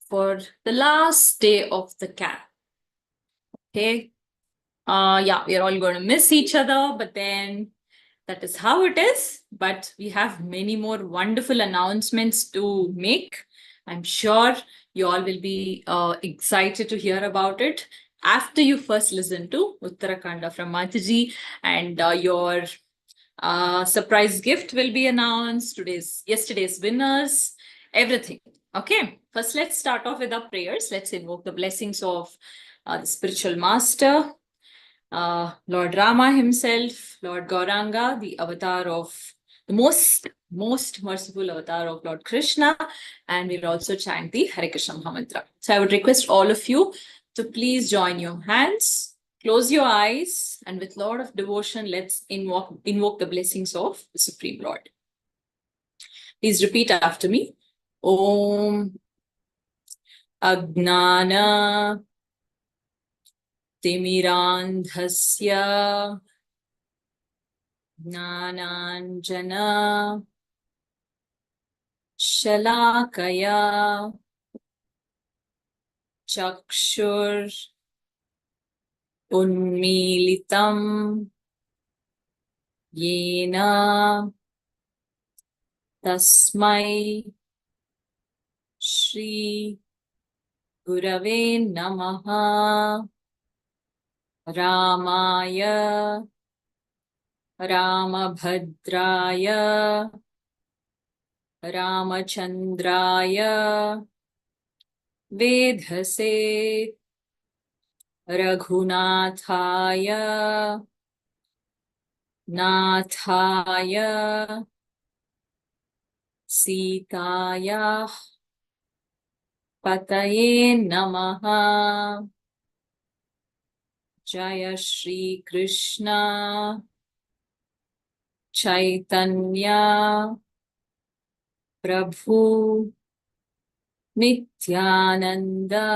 for the last day of the camp. Okay. Yeah, we're all going to miss each other, but then that is how it is. But we have many more wonderful announcements to make. I'm sure you all will be excited to hear about it after you first listen to Uttara Kanda of Ramayana, and your surprise gift will be announced. Yesterday's winners, everything. Okay, first let's start off with our prayers. Let's invoke the blessings of the spiritual master, Lord Rama himself, Lord Gauranga, the avatar of the most merciful avatar of Lord Krishna, and we'll also chant the Hare Krishna Mahamantra. So I would request all of you to please join your hands, close your eyes, and with a lot of devotion, let's invoke the blessings of the Supreme Lord. Please repeat after me. Om Agnana Timirandhasya Jnananjana Shalakaya Chakshur Unmilitam Yena Tasmai Shri Gurave Namaha Ramaya Ramabhadraya Ramachandraya Vedhase Raghunathaya Nathaya Sitaya Pataye Namaha. Jaya Shri Krishna Chaitanya Prabhu Nityananda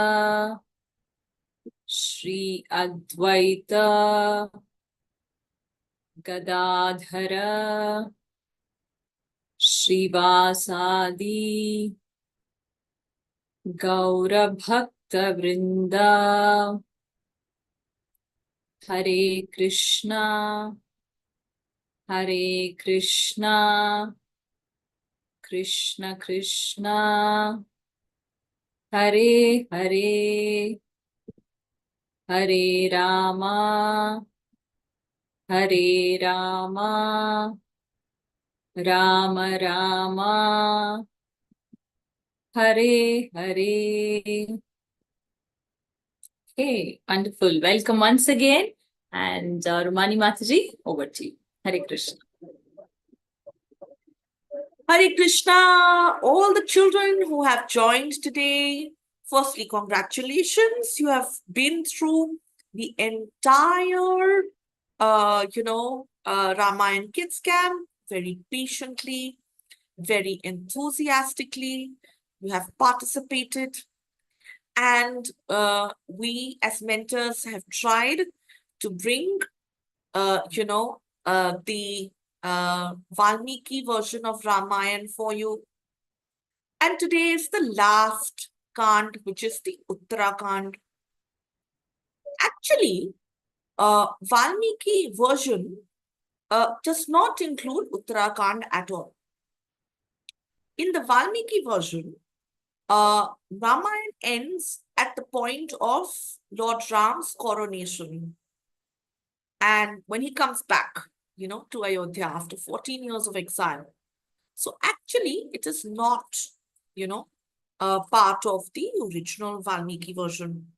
Shri Advaita Gadadhara Srivasadi Gaura Bhakta Vrinda. Hare Krishna Krishna Krishna Hare Hare Hare Rama Rama Rama Hare Hare. Okay, wonderful. Welcome once again. And Rumani Mataji, over to you. Hare Krishna. Hare Krishna, all the children who have joined today, firstly, congratulations. You have been through the entire, Ramayana Kids Camp very patiently, very enthusiastically. You have participated. And we as mentors have tried to bring, the Valmiki version of Ramayana for you. And today is the last Kand, which is the Uttara Kand. Actually, Valmiki version does not include Uttara Kand at all. In the Valmiki version, Ramayana ends at the point of Lord Ram's coronation. And when he comes back, to Ayodhya after 14 years of exile. So actually, it is not, part of the original Valmiki version.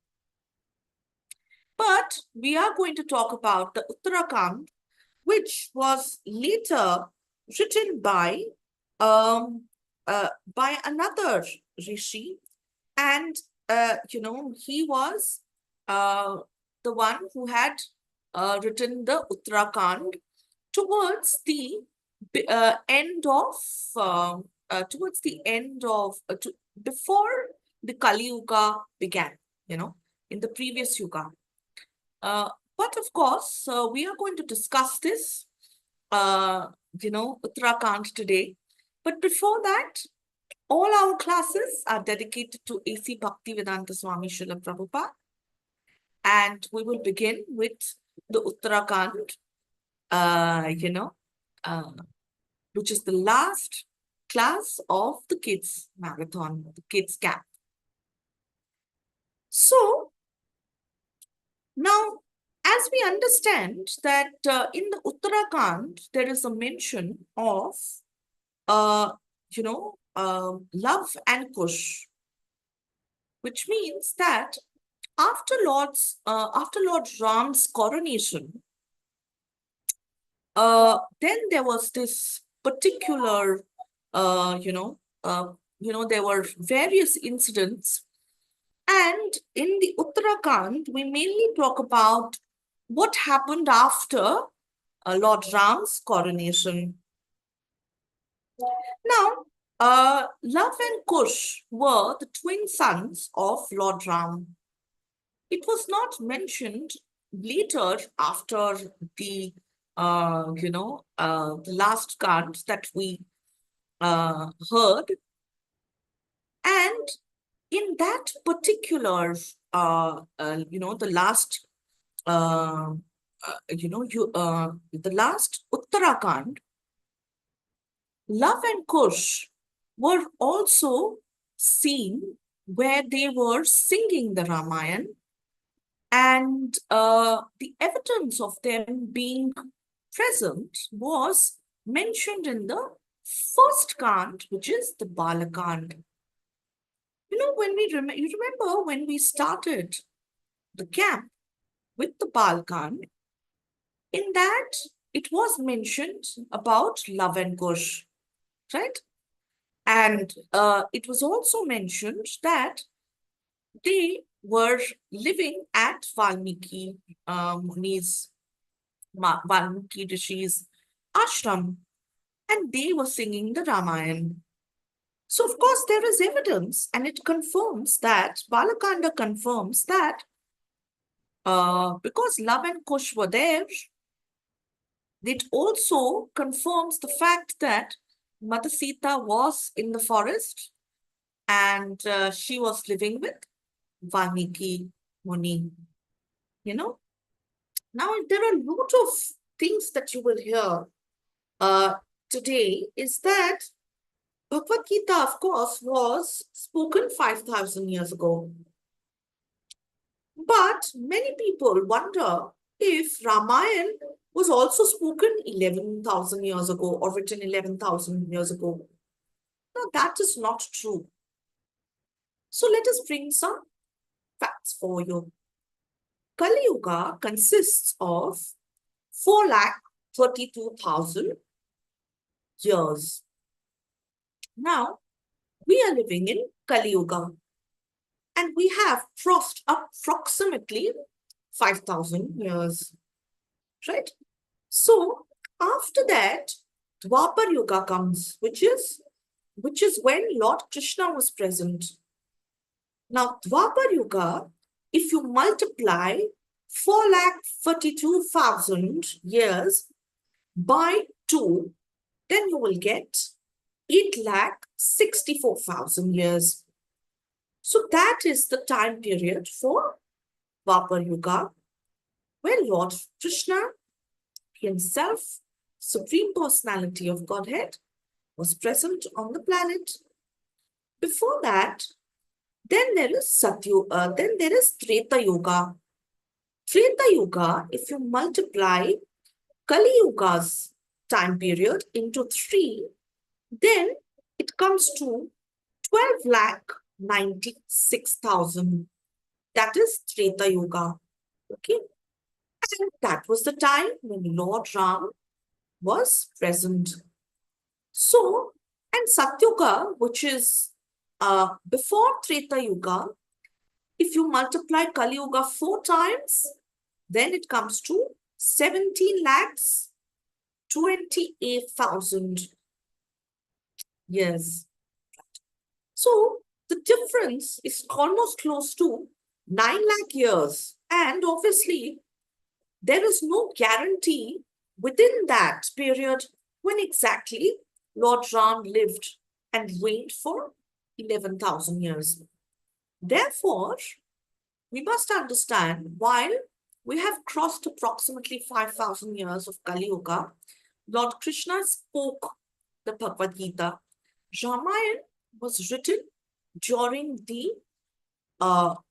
But we are going to talk about the Uttara Kand, which was later written by another rishi, and he was the one who had written the Uttara Kand towards the end of before the Kali Yuga began, in the previous Yuga. But of course, we are going to discuss this, Uttara Kand today. But before that, All our classes are dedicated to A.C. Bhaktivedanta Swami Srila Prabhupada. And we will begin with the Uttara Kanda, which is the last class of the kids marathon, the kids camp. So now, as we understand that in the Uttarakhand, there is a mention of, love and kush, which means that after Lord Ram's coronation, then there was this particular, there were various incidents. And in the Uttarakhand, we mainly talk about what happened after Lord Ram's coronation. Now, Love and Kush were the twin sons of Lord Ram. It was not mentioned later after the, the last Kand that we heard. And in that particular, the last, the last Uttarakhand, Love and Kush were also seen where they were singing the Ramayana, and the evidence of them being present was mentioned in the first Kand, which is the Balakand. When you remember when we started the camp with the Balakand, in that it was mentioned about Love and Kush, right? And it was also mentioned that they were living at Valmiki Valmiki Rishi's ashram, and they were singing the Ramayana. So, of course, there is evidence, and it confirms that, Balakanda confirms that because Love and Kush were there, it also confirms the fact that Mother Sita was in the forest and she was living with Valmiki Muni. Now there are a lot of things that you will hear today is that Bhagavad Gita, of course, was spoken 5,000 years ago. But many people wonder if Ramayana was also spoken 11,000 years ago or written 11,000 years ago. No, that is not true. So let us bring some facts for you. Kali Yuga consists of 4,32,000 years. Now, we are living in Kali Yuga, and we have crossed approximately 5,000 years, right? So, after that, Dwapar Yuga comes, which is when Lord Krishna was present. Now, Dwapar Yuga, if you multiply 4,32,000 years by 2, then you will get 8,64,000 years. So that is the time period for Dwapar Yuga, where Lord Krishna himself, Supreme Personality of Godhead, was present on the planet. Before that, then there is Treta Yuga. Treta Yuga, if you multiply Kali Yuga's time period into 3, then it comes to 12,96,000. That is Treta Yuga. Okay. And that was the time when Lord Ram was present. So, and Satyuga, which is before Treta Yuga, if you multiply Kali Yuga 4 times, then it comes to 17,28,000 years. So the difference is almost close to 9 lakh years. And obviously, there is no guarantee within that period when exactly Lord Ram lived and reigned for 11,000 years. Therefore, we must understand while we have crossed approximately 5,000 years of Kali Yuga, Lord Krishna spoke the Bhagavad Gita. Ramayana was written during the Dwapar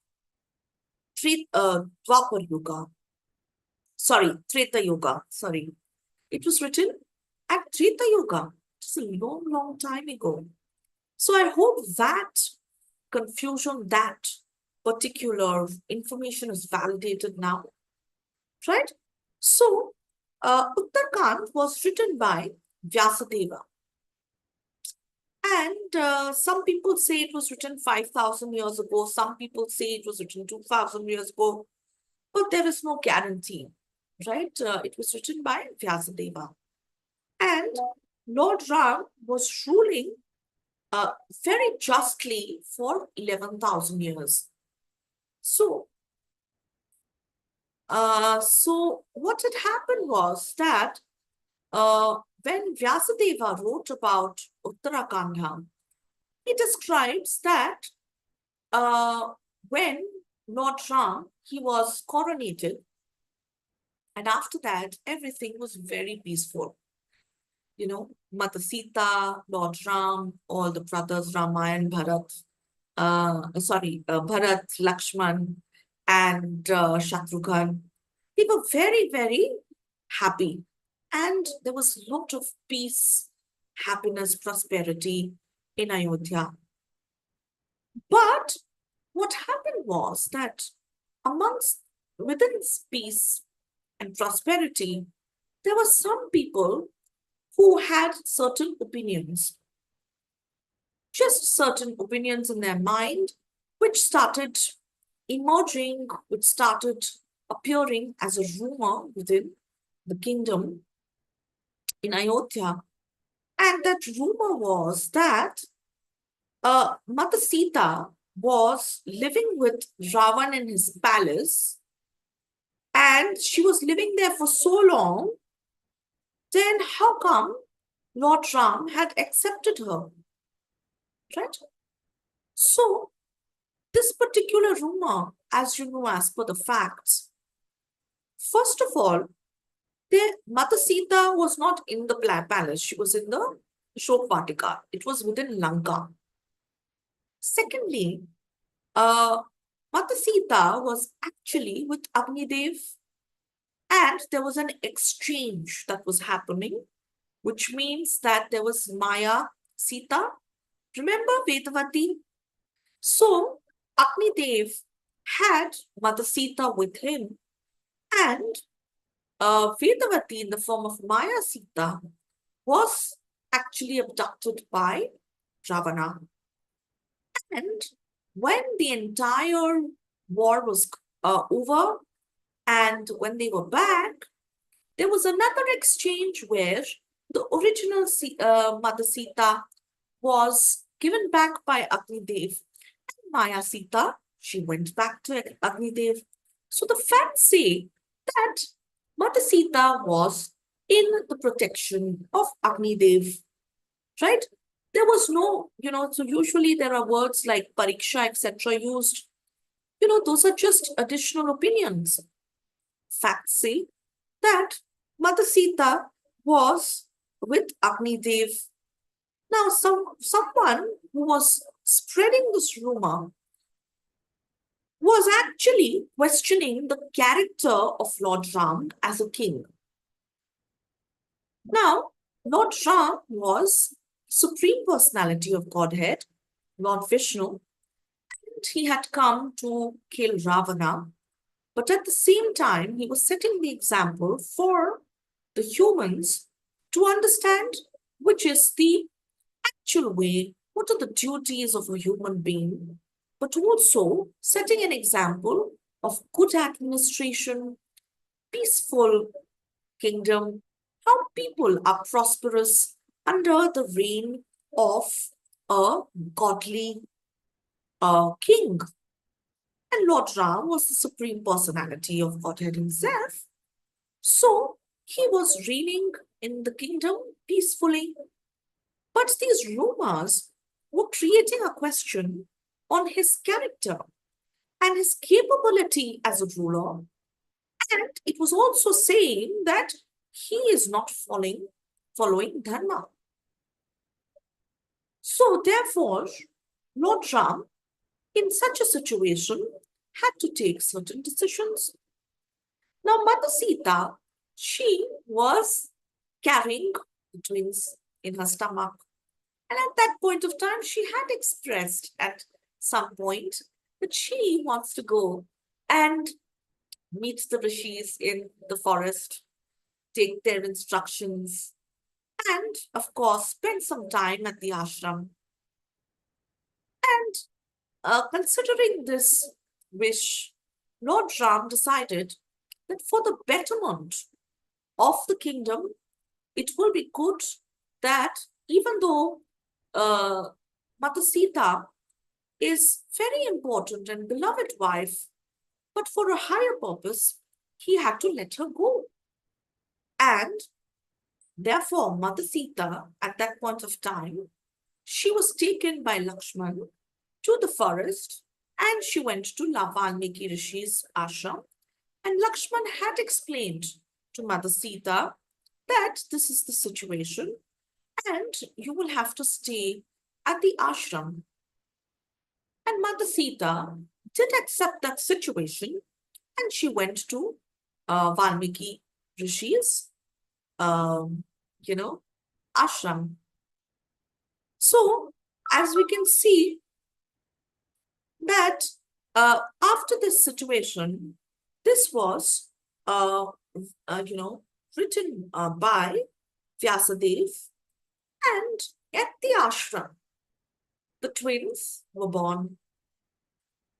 Yuga. Treta Yuga. It was written at Treta Yuga. It's a long, long time ago. So I hope that confusion, that particular information is validated now, right? So, Uttara Kanda was written by Vyasadeva. And some people say it was written 5,000 years ago. Some people say it was written 2,000 years ago. But there is no guarantee, right? It was written by Vyasadeva. And Lord Ram was ruling very justly for 11,000 years. So what had happened was that when Vyasadeva wrote about Uttara Kanda, he describes that when Lord Ram, he was coronated, and after that, everything was very peaceful. You know, Mata Sita, Lord Ram, all the brothers, Ramayana, Bharat, Bharat, Lakshman, and Shatrughan, they were very, very happy. And there was a lot of peace, happiness, prosperity in Ayodhya. But what happened was that within this peace and prosperity, there were some people who had certain opinions, just certain opinions in their mind, which started emerging, which started appearing as a rumor within the kingdom in Ayodhya. And that rumor was that Mata Sita was living with Ravan in his palace, and she was living there for so long. Then how come Lord Ram had accepted her? Right? So, this particular rumor, as you know, as per the facts, first of all, Mata Sita was not in the palace. She was in the Shokvatika. It was within Lanka. Secondly, Mata Sita was actually with Agnidev, and there was an exchange that was happening, which means that there was Maya Sita. Remember Vedavati? So, Agnidev had Mata Sita with him, and Vedavati in the form of Maya Sita was actually abducted by Ravana. And when the entire war was over and when they were back, there was another exchange where the original Mother Sita was given back by Agnidev. And Maya Sita, she went back to Agnidev. So the facts say that Mother Sita was in the protection of Agnidev, right? There was no, so usually there are words like pariksha, etc. used. Those are just additional opinions. Facts say that Mother Sita was with Agnidev. Now, someone who was spreading this rumor was actually questioning the character of Lord Ram as a king. Now, Lord Ram was Supreme Personality of Godhead, Lord Vishnu, and he had come to kill Ravana. But at the same time, he was setting the example for the humans to understand which is the actual way, what are the duties of a human being, but also setting an example of good administration, peaceful kingdom, how people are prosperous under the reign of a godly king. And Lord Ram was the Supreme Personality of Godhead himself. So he was reigning in the kingdom peacefully. But these rumors were creating a question on his character and his capability as a ruler. And it was also saying that he is not following Dharma. So therefore, Lord Ram, in such a situation, had to take certain decisions. Now, Mother Sita, she was carrying the twins in her stomach. And at that point of time, she had expressed at some point that she wants to go and meet the rishis in the forest, take their instructions, and of course, spend some time at the ashram. And considering this wish, Lord Ram decided that for the betterment of the kingdom, it will be good that even though Mother Sita is very important and beloved wife, but for a higher purpose, he had to let her go. And therefore, Mother Sita, at that point of time, she was taken by Lakshman to the forest and she went to Valmiki Rishi's ashram. And Lakshman had explained to Mother Sita that this is the situation and you will have to stay at the ashram. And Mother Sita did accept that situation and she went to Valmiki Rishi's, ashram. So, as we can see that after this situation, this was, written by Vyasadev, and at the ashram, the twins were born,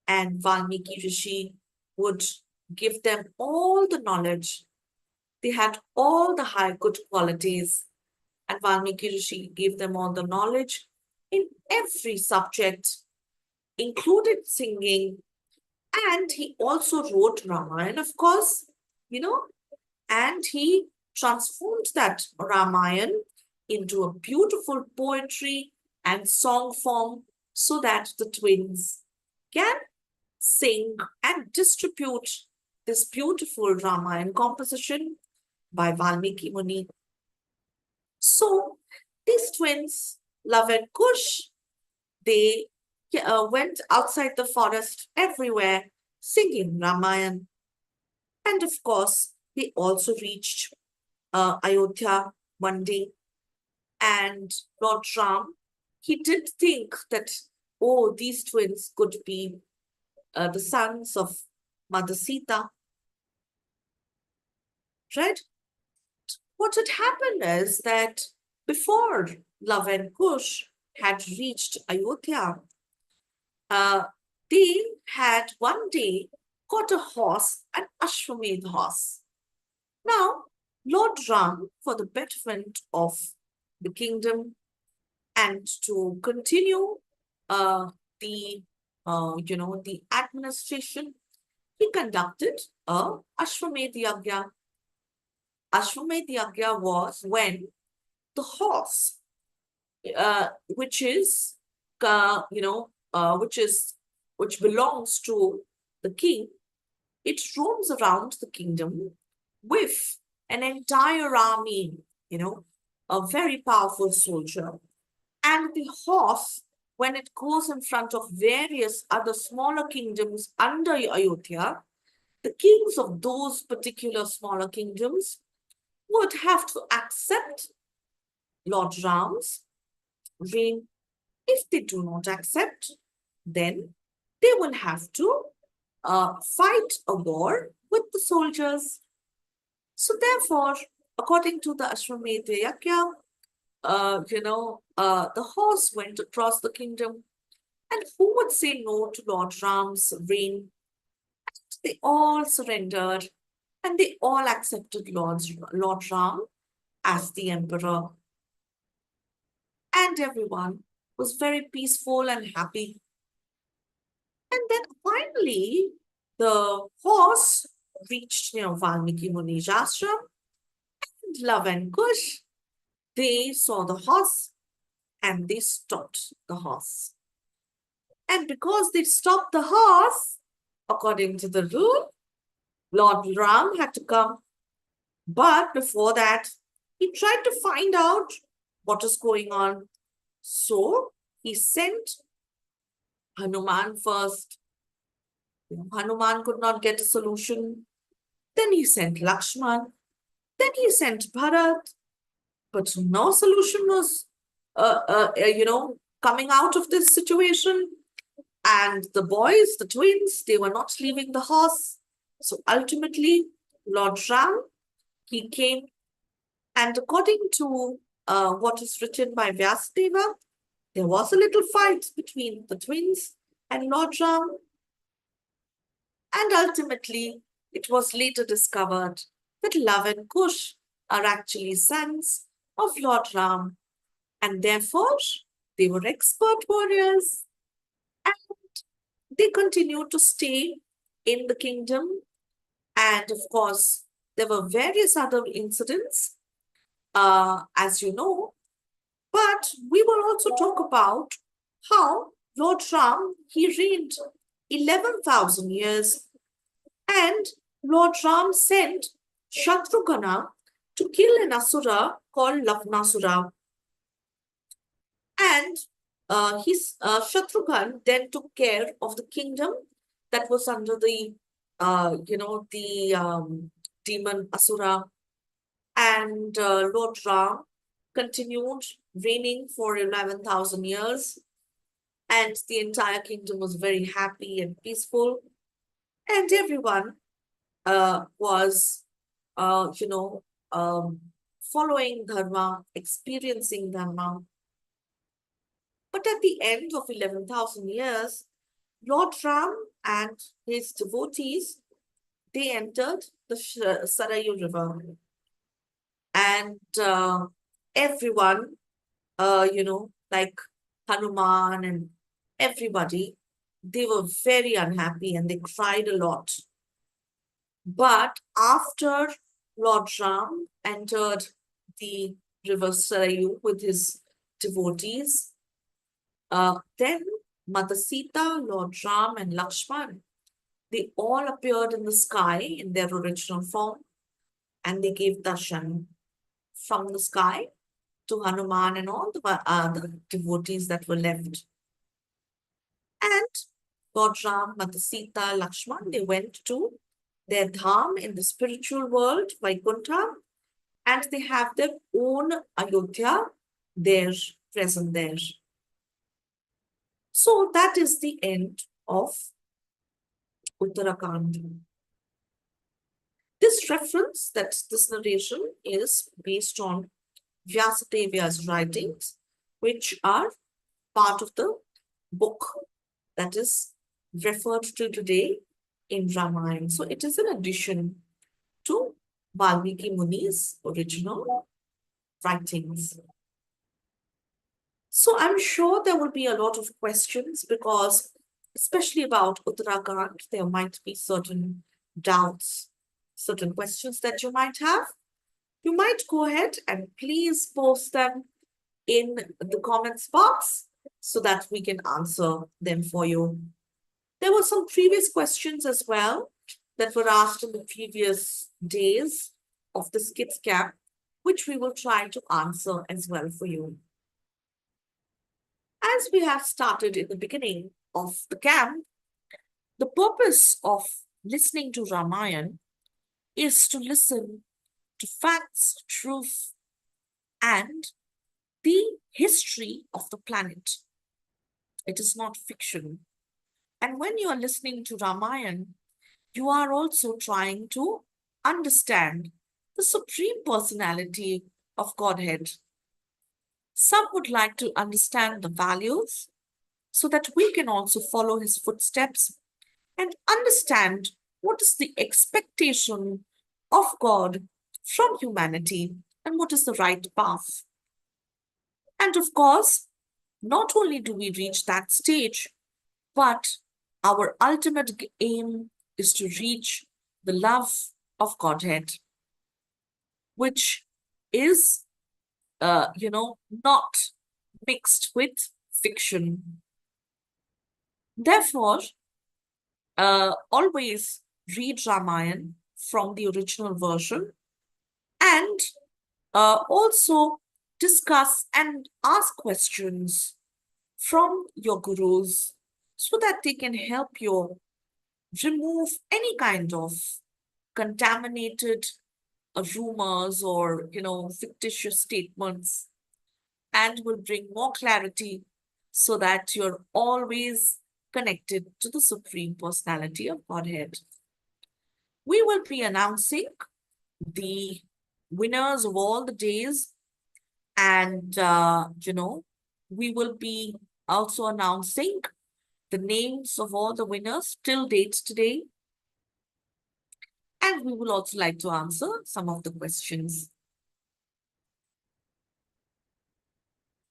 and Valmiki Rishi would give them all the knowledge. They had all the high good qualities, and Valmiki Rishi gave them all the knowledge in every subject, included singing, and he also wrote Ramayana, of course, and he transformed that Ramayana into a beautiful poetry and song form so that the twins can sing and distribute this beautiful Ramayana composition by Valmiki Muni. So these twins, Love and Kush, they went outside the forest everywhere singing Ramayana. And of course, they also reached Ayodhya one day. And Lord Ram, he did think that, oh, these twins could be the sons of Mother Sita. Right? What had happened is that before Love and Kush had reached Ayodhya, they had one day got a horse, an Ashwamedh horse. Now, Lord Ram, for the betterment of the kingdom and to continue the administration, he conducted a Ashwamedh Yagya. Ashwamedh Yagya was when the horse, which belongs to the king, it roams around the kingdom with an entire army, a very powerful soldier. And the horse, when it goes in front of various other smaller kingdoms under Ayodhya, the kings of those particular smaller kingdoms would have to accept Lord Ram's reign. If they do not accept, then they will have to fight a war with the soldiers. So therefore, according to the Ashwamedh Yagya, the horse went across the kingdom, and who would say no to Lord Ram's reign? They all surrendered, and they all accepted Lord Ram as the emperor. And everyone was very peaceful and happy. And then finally, the horse reached Valmiki Muni's ashram, and Love and Kush, they saw the horse and they stopped the horse. And because they stopped the horse, according to the rule, Lord Ram had to come. But before that, he tried to find out what is going on. So he sent Hanuman first. Hanuman could not get a solution. Then he sent Lakshman. Then he sent Bharat. But no solution was, coming out of this situation. And the boys, the twins, they were not leaving the horse. So ultimately, Lord Ram, he came. And according to what is written by Vyasadeva, there was a little fight between the twins and Lord Ram. And ultimately, it was later discovered that Love and Kush are actually sons of Lord Ram, and therefore they were expert warriors, and they continued to stay in the kingdom. And of course, there were various other incidents, as you know, but we will also talk about how Lord Ram, he reigned 11,000 years, and Lord Ram sent Shatrughna to kill an asura called Lavnasura. And Shatrughan then took care of the kingdom that was under the, demon Asura. And Lord Ram continued reigning for 11,000 years. And the entire kingdom was very happy and peaceful. And everyone was, following Dharma, experiencing Dharma. But at the end of 11,000 years, Lord Ram and his devotees, they entered the Sarayu River. And everyone, like Hanuman and everybody, they were very unhappy and they cried a lot. But after Lord Ram entered the river Sarayu with his devotees, then Mother Sita, Lord Ram, and Lakshman, they all appeared in the sky in their original form, and they gave darshan from the sky to Hanuman and all the devotees that were left. And Lord Ram, Mother Sita, Lakshman, they went to their dham in the spiritual world, Vaikuntha, and they have their own Ayodhya there, present there. So that is the end of Uttara Kanda. This reference, this narration is based on Vyasadeva's writings, which are part of the book that is referred to today in Ramayana. So it is an addition to Valmiki Muni's original writings. So I'm sure there will be a lot of questions because, especially about Uttarakhand, there might be certain doubts, certain questions that you might have. You might go ahead and please post them in the comments box so that we can answer them for you. There were some previous questions as well that were asked in the previous days of the Kids Camp, which we will try to answer as well for you. As we have started in the beginning of the camp, the purpose of listening to Ramayana is to listen to facts, truth, and the history of the planet. It is not fiction. And when you are listening to Ramayana, you are also trying to understand the Supreme Personality of Godhead. Some would like to understand the values so that we can also follow his footsteps and understand what is the expectation of God from humanity and what is the right path. And of course, not only do we reach that stage, but our ultimate aim is to reach the love of Godhead, which is, not mixed with fiction. Therefore, always read Ramayana from the original version and also discuss and ask questions from your gurus so that they can help you remove any kind of contaminated rumors or fictitious statements, and will bring more clarity so that you're always connected to the Supreme Personality of Godhead. We will be announcing the winners of all the days, and we will be also announcing the names of all the winners till date today, and we will also like to answer some of the questions.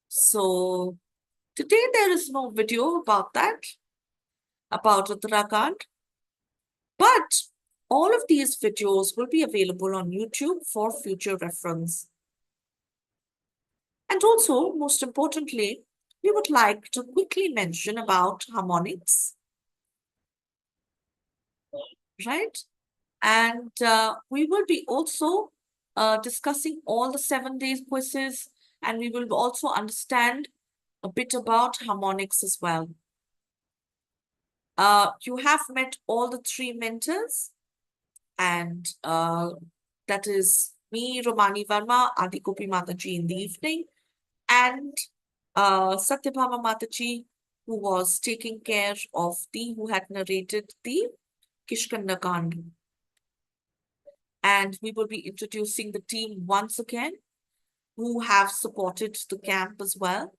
So today there is no video about that, about Uttarakhand, but all of these videos will be available on YouTube for future reference. And also, most importantly, we would like to quickly mention about harmonics, right? And we will be also discussing all the 7 days quizzes, and we will also understand a bit about harmonics as well. You have met all the 3 mentors, and that is me, Romani Verma, Adikopi Mataji in the evening, and Satyabhama Mataji, who was taking care of who had narrated the Kishkanda Kanda. And we will be introducing the team once again, who have supported the camp as well.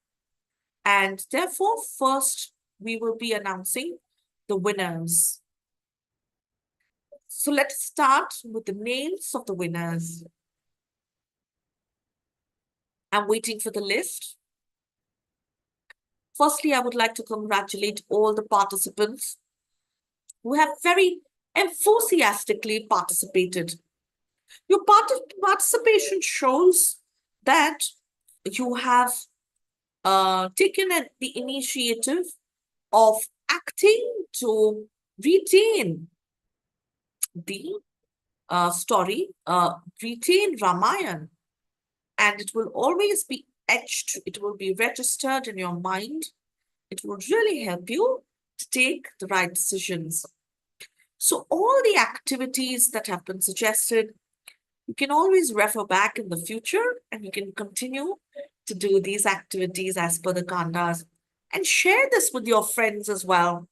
And therefore, first, we will be announcing the winners. So let's start with the names of the winners. I'm waiting for the list. Firstly, I would like to congratulate all the participants who have very enthusiastically participated. Your participation shows that you have taken the initiative of acting to retain the story, retain Ramayana, and it will always be etched, it will be registered in your mind. It will really help you to take the right decisions. So all the activities that have been suggested, you can always refer back in the future, and you can continue to do these activities as per the Kandas and share this with your friends as well.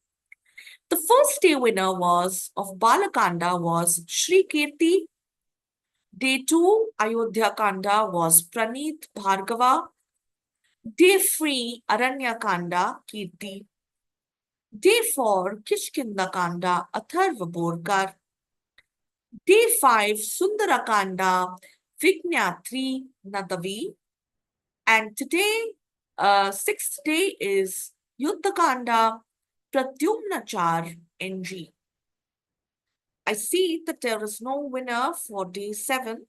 The first day winner of Balakanda was Shri Kirti. Day 2, Ayodhya Kanda, was Praneeth Bhargava. Day 3, Aranya Kanda, Kirti. Day 4, Kishkinda Kanda, Atharva Borkar. Day 5, Sundara Kanda, Vignatri Nadavi. And today, 6th day is Yuddha Kanda, Pradyumnachar NG. I see that there is no winner for day 7.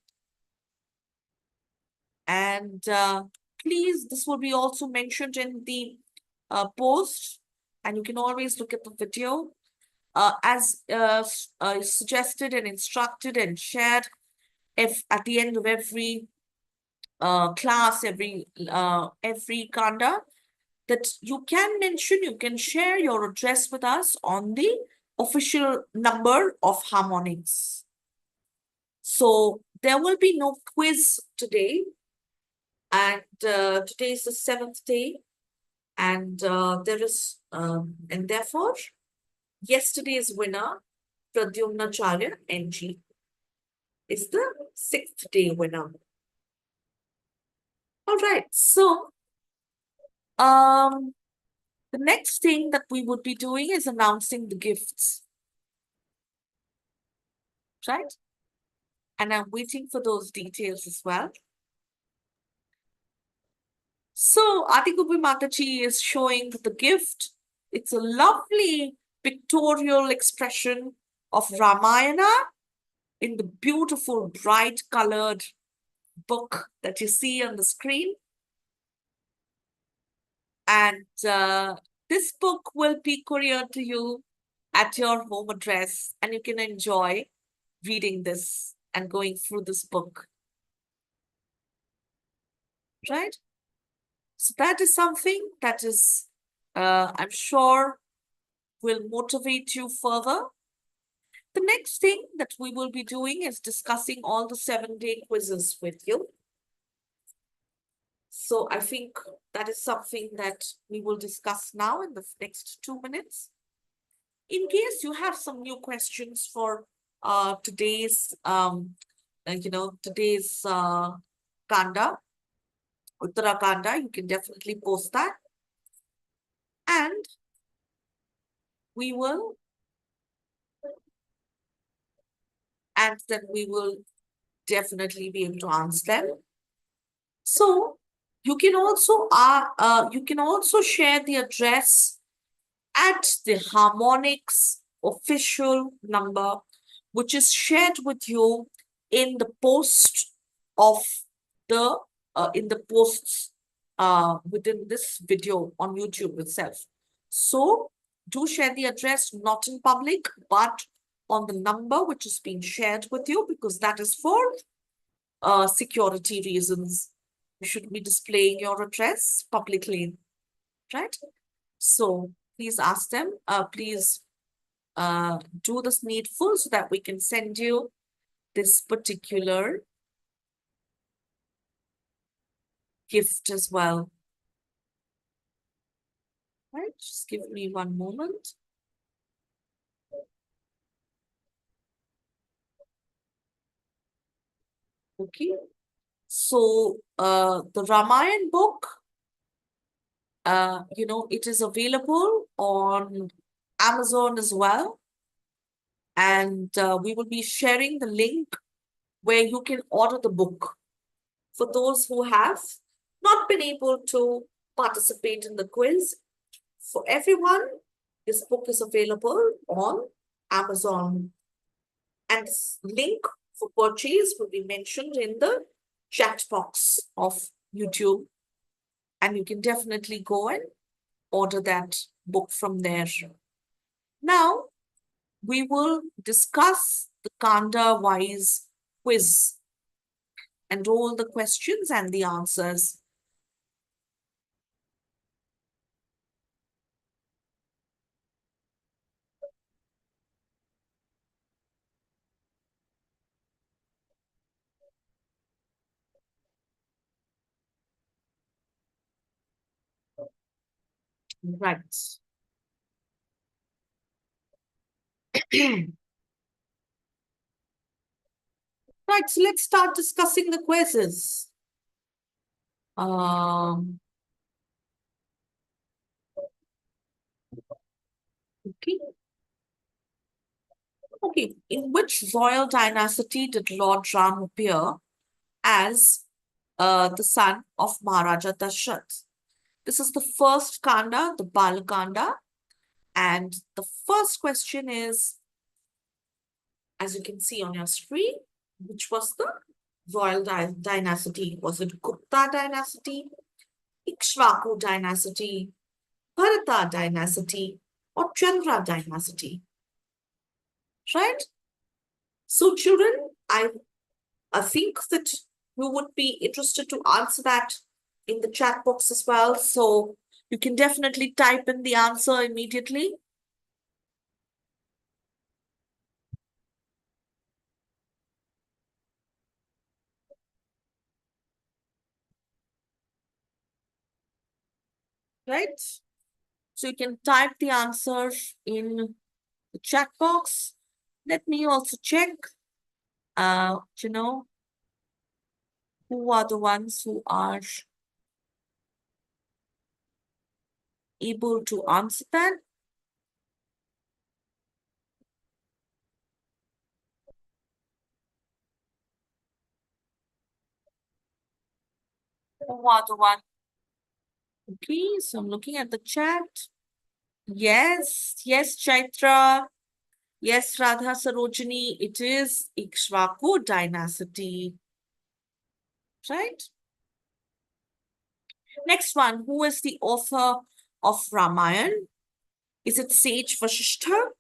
And please, this will be also mentioned in the post, and you can always look at the video. As suggested and instructed and shared, if at the end of every class, every Kanda, that you can mention, you can share your address with us on the official number of harmonics. So there will be no quiz today, and today is the 7th day, and and therefore yesterday's winner, Pradyumnacharya NG, is the 6th day winner. All right, so the next thing that we would be doing is announcing the gifts, right? And I'm waiting for those details as well. So Adikopi Mataji is showing the gift. It's a lovely pictorial expression of Ramayana in the beautiful, bright colored book that you see on the screen. And this book will be couriered to you at your home address, and you can enjoy reading this and going through this book. Right? So that is something that is, I'm sure, will motivate you further. The next thing that we will be doing is discussing all the 7-day quizzes with you. So I think that is something that we will discuss now in the next 2 minutes. In case you have some new questions for today's, today's Kanda, Uttara Kanda, you can definitely post that. And we will, and then we will definitely be able to answer them. So you can also share the address at the harmonics official number, which is shared with you in the post of the in the posts within this video on YouTube itself. So do share the address not in public, but on the number which is being shared with you, because that is for security reasons. You should be displaying your address publicly, right? So please ask them, please do this needful so that we can send you this particular gift as well. Right, just give me one moment. Okay, so the Ramayana book, it is available on Amazon as well. And we will be sharing the link where you can order the book. For those who have not been able to participate in the quiz, for everyone, this book is available on Amazon. And this link for purchase will be mentioned in the chat box of YouTube. And you can definitely go and order that book from there. Now, we will discuss the Kanda-wise quiz and all the questions and the answers. Right. Right, so let's start discussing the quizzes. Okay. Okay, in which royal dynasty did Lord Ram appear as the son of Maharaja Dashrath? This is the first Kanda, the Bal Kanda. And the first question is, as you can see on your screen, which was the royal dynasty? Was it Gupta dynasty, Ikshvaku dynasty, Bharata dynasty, or Chandra dynasty? Right? So children, I think that you would be interested to answer that in the chat box as well. So you can definitely type in the answer immediately. Right? So you can type the answer in the chat box. Let me also check, who are the ones who are able to answer that. Who are the ones? Okay, so I'm looking at the chat. Yes, Chaitra. Yes, Radha Sarojini, it is Ikshvaku dynasty. Right? Next one, who is the author of Ramayana? Is it sage Vasishtha?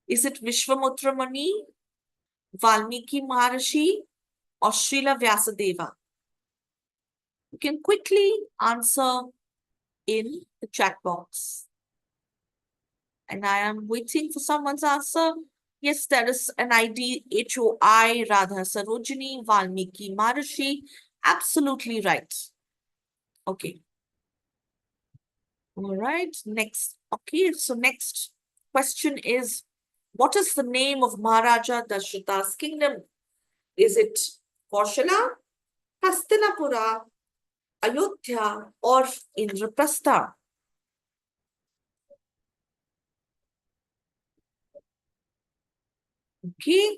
Is it Vishwamutra Muni, Valmiki Maharishi, or Srila Vyasadeva? You can quickly answer in the chat box. And I am waiting for someone's answer. Yes, there is an ID, HOI, Radha Sarojini, Valmiki Maharishi. Absolutely right. Okay. All right, next. Okay, so next question is, what is the name of Maharaja Dasharatha's kingdom? Is it Kaushala, Hastinapura, Ayodhya, or Indraprastha? Okay,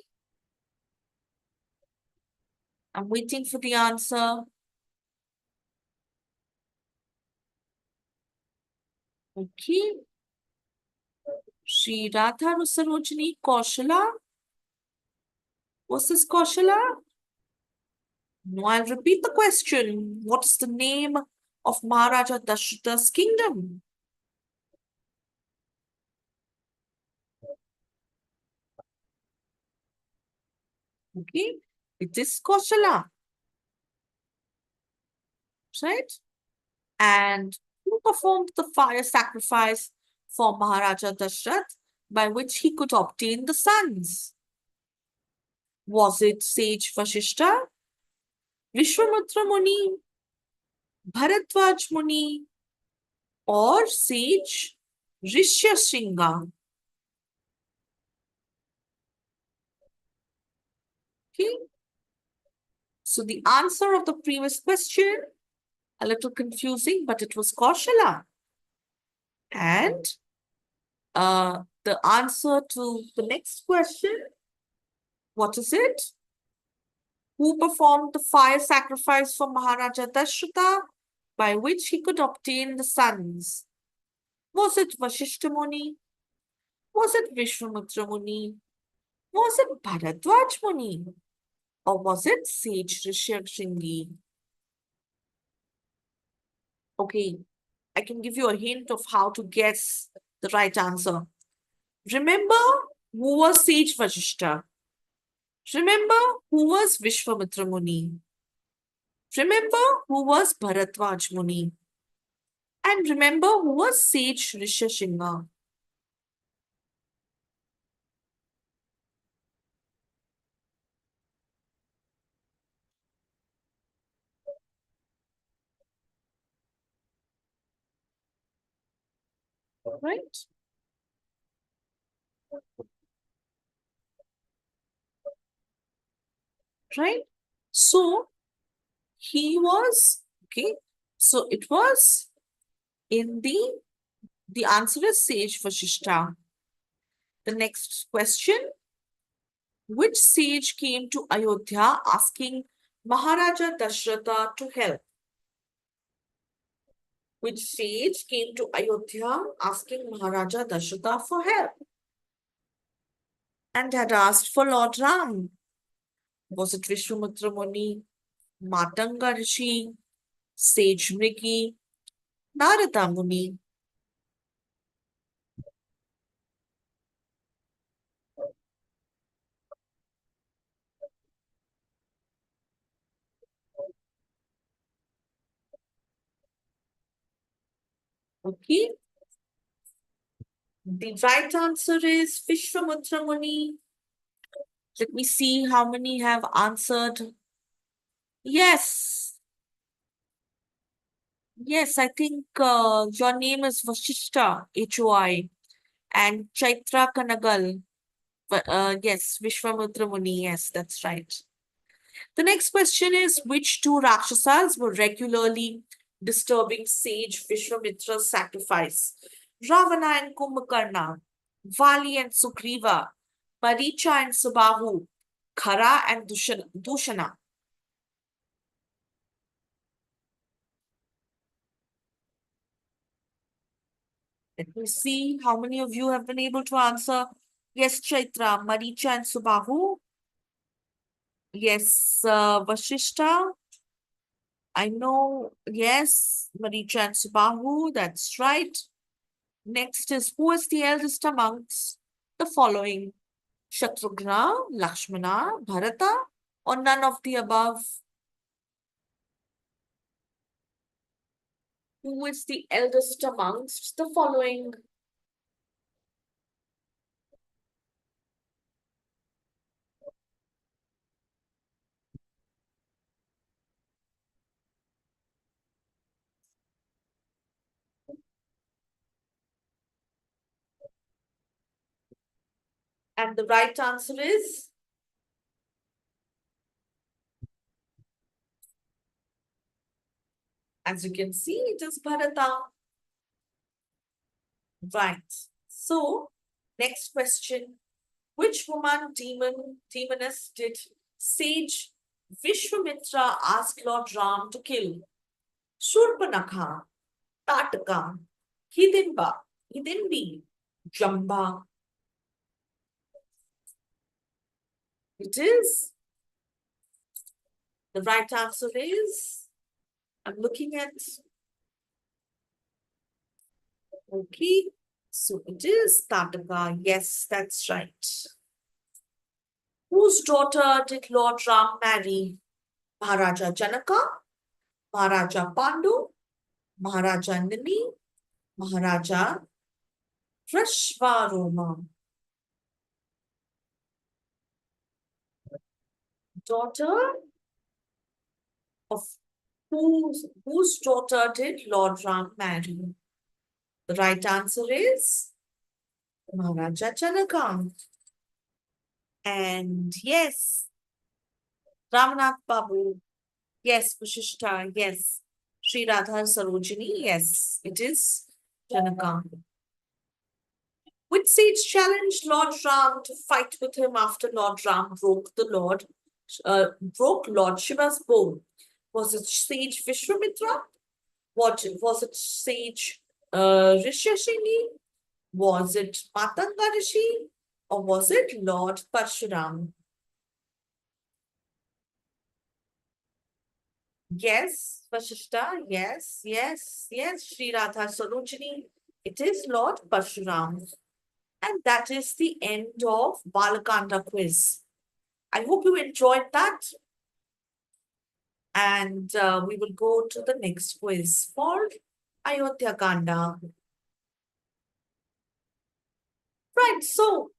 I'm waiting for the answer. Okay, Sri Radha Sarojini, Kaushala. Was this Kaushala? No, I'll repeat the question. What is the name of Maharaja Dasharatha's kingdom? Okay, it is Kaushala, right? And who performed the fire sacrifice for Maharaja Dashrath by which he could obtain the sons? Was it sage Vasishtha, Vishwamutra Muni, Bharadwaj Muni, or sage Rishyasringa? Okay. So the answer of the previous question, a little confusing, but it was Kaushala. And the answer to the next question, what is it? Who performed the fire sacrifice for Maharaja Dasharatha by which he could obtain the sons? Was it Vasishtha Muni? Was it Vishwamutra Muni? Was it Bharadwaj Muni? Or was it sage Rishyasringi? Okay, I can give you a hint of how to guess the right answer. Remember who was sage Vasishtha? Remember who was Vishwamitra Muni? Remember who was Bharadwaj Muni? And remember who was sage Rishyasringa? Right? Right? So he was, okay, so it was in the answer is sage Vasishtha. The next question, which sage came to Ayodhya asking Maharaja Dashratha to help? Which sage came to Ayodhya asking Maharaja Dashratha for help and had asked for Lord Ram? Was it Vishwamutra Muni, Matanga Rishi, Sage Mriki, Narada Muni? Okay. The right answer is Vishwamutra Muni. Let me see how many have answered. Yes. Yes, I think your name is Vasishtha, HOI, and Chaitra Kanagal. Yes, Vishwamutra Muni. Yes, that's right. The next question is, which two Rakshasas were regularly disturbing sage Vishwamitra's sacrifice? Ravana and Kumbhakarna, Vali and Sugriva, Maricha and Subahu, Khara and Dushana. Let me see how many of you have been able to answer. Yes, Chaitra, Maricha and Subahu. Yes, Vashishta. I know, yes, Maricha and Subahu, that's right. Next is, who is the eldest amongst the following? Shatrughna, Lakshmana, Bharata, or none of the above? Who is the eldest amongst the following? And the right answer is, as you can see, it is Bharata. Right. So, next question. Which demoness did sage Vishwamitra ask Lord Ram to kill? Shurpanakha, Tataka, Hidimbi, Jamba. It is. The right answer is, I'm looking at, okay, so it is Tataka. Yes, that's right. Whose daughter did Lord Ram marry? Maharaja Janaka, Maharaja Pandu, Maharaja Nini, Maharaja Rashvaroma. Daughter of whose daughter did Lord Ram marry? The right answer is Maharaja Janaka. And yes, Ramnath Babu. Yes, Vashishta. Yes. Sri Radha Sarojini. Yes, it is Janaka. Which sage challenged Lord Ram to fight with him after Lord Ram broke Lord Shiva's bow? Was it sage Vishwamitra? Was it sage Rishashini? Was it Matanga Rishi? Or was it Lord Parshuram? Yes, Vashishta. Yes, yes, yes. Sri Radha Sarojini. It is Lord Parshuram. And that is the end of Balakanda quiz. I hope you enjoyed that. And we will go to the next quiz for Ayodhya Kanda. Right, so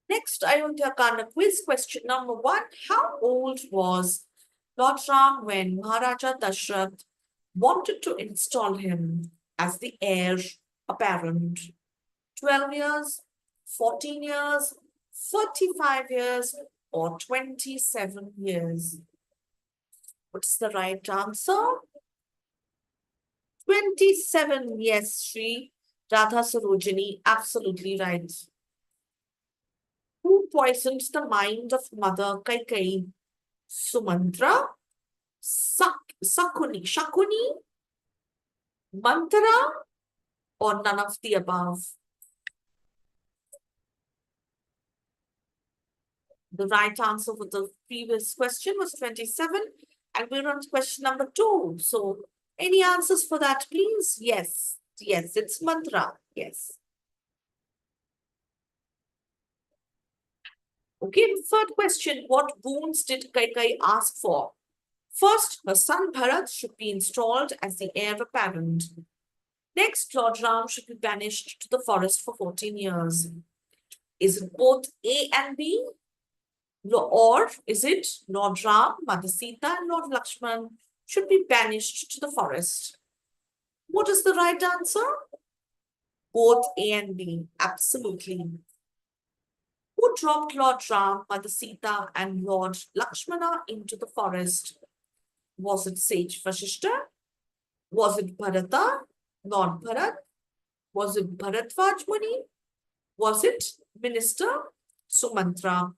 next Ayodhya Kanda quiz question number 1. How old was Lord Ram when Maharaja Dashrath wanted to install him as the heir apparent? 12 years, 14 years, 35 years, or 27 years? What's the right answer? 27. Yes, Sri Radha Sarojini, absolutely right. Who poisoned the mind of Mother Kaikai? Sumantra, Shakuni, Mantara, or none of the above? The right answer for the previous question was 27, and we're on question number 2. So, any answers for that, please? Yes, yes, it's mantra. Yes. Okay, third question. What boons did Kaikai ask for? First, her son Bharat should be installed as the heir apparent. Next, Lord Ram should be banished to the forest for 14 years. Is it both A and B? Or is it Lord Ram, Mother Sita, and Lord Lakshman should be banished to the forest? What is the right answer? Both A and B. Absolutely. Who dropped Lord Ram, Mother Sita, and Lord Lakshmana into the forest? Was it sage Vashishta? Was it Bharata, Lord Bharat? Was it Bharatvaj Muni? Was it Minister Sumantra?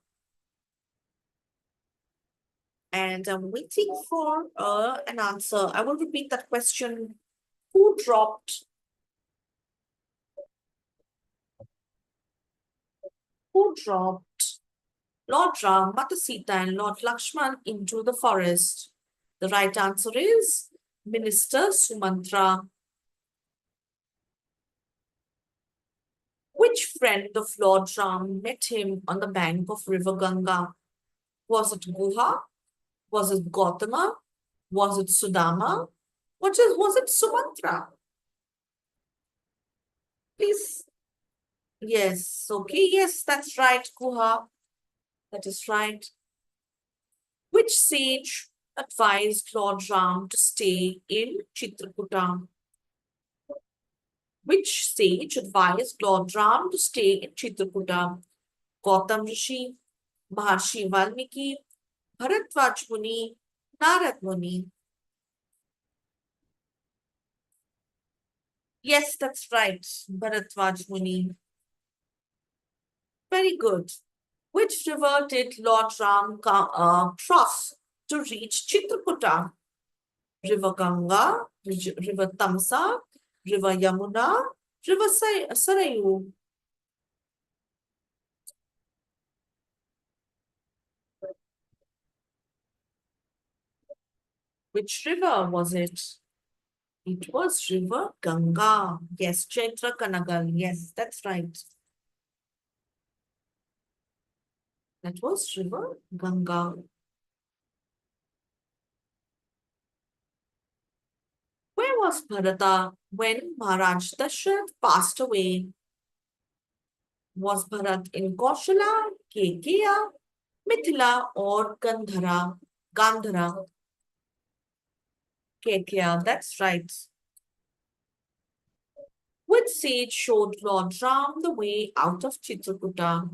And I'm waiting for an answer. I will repeat that question. Who dropped Lord Ram, Mata Sita, and Lord Lakshman into the forest? The right answer is Minister Sumantra. Which friend of Lord Ram met him on the bank of River Ganga? Was it Guha? Was it Gautama? Was it Sudama? Was it Sumantra? Please. Yes. Okay. Yes, that's right, Guha. That is right. Which sage advised Lord Ram to stay in Chitrakuta? Which sage advised Lord Ram to stay in Chitrakuta? Gautam Rishi, Maharshi Valmiki, Bharatvaj Muni, Narad Muni. Yes, that's right, Bharatvaj Muni. Very good. Which river did Lord Ram cross to reach Chitrakuta? River Ganga, River Tamsa, River Yamuna, River Sarayu. Which river was it? It was River Ganga. Yes, Chaitra Kanagal. Yes, that's right. That was River Ganga. Where was Bharata when Maharaj Dashrath passed away? Was Bharat in Kaushala, Kekeya, Mithila, or Gandhara? Kekeya, that's right. Which sage showed Lord Ram the way out of Chitrakuta?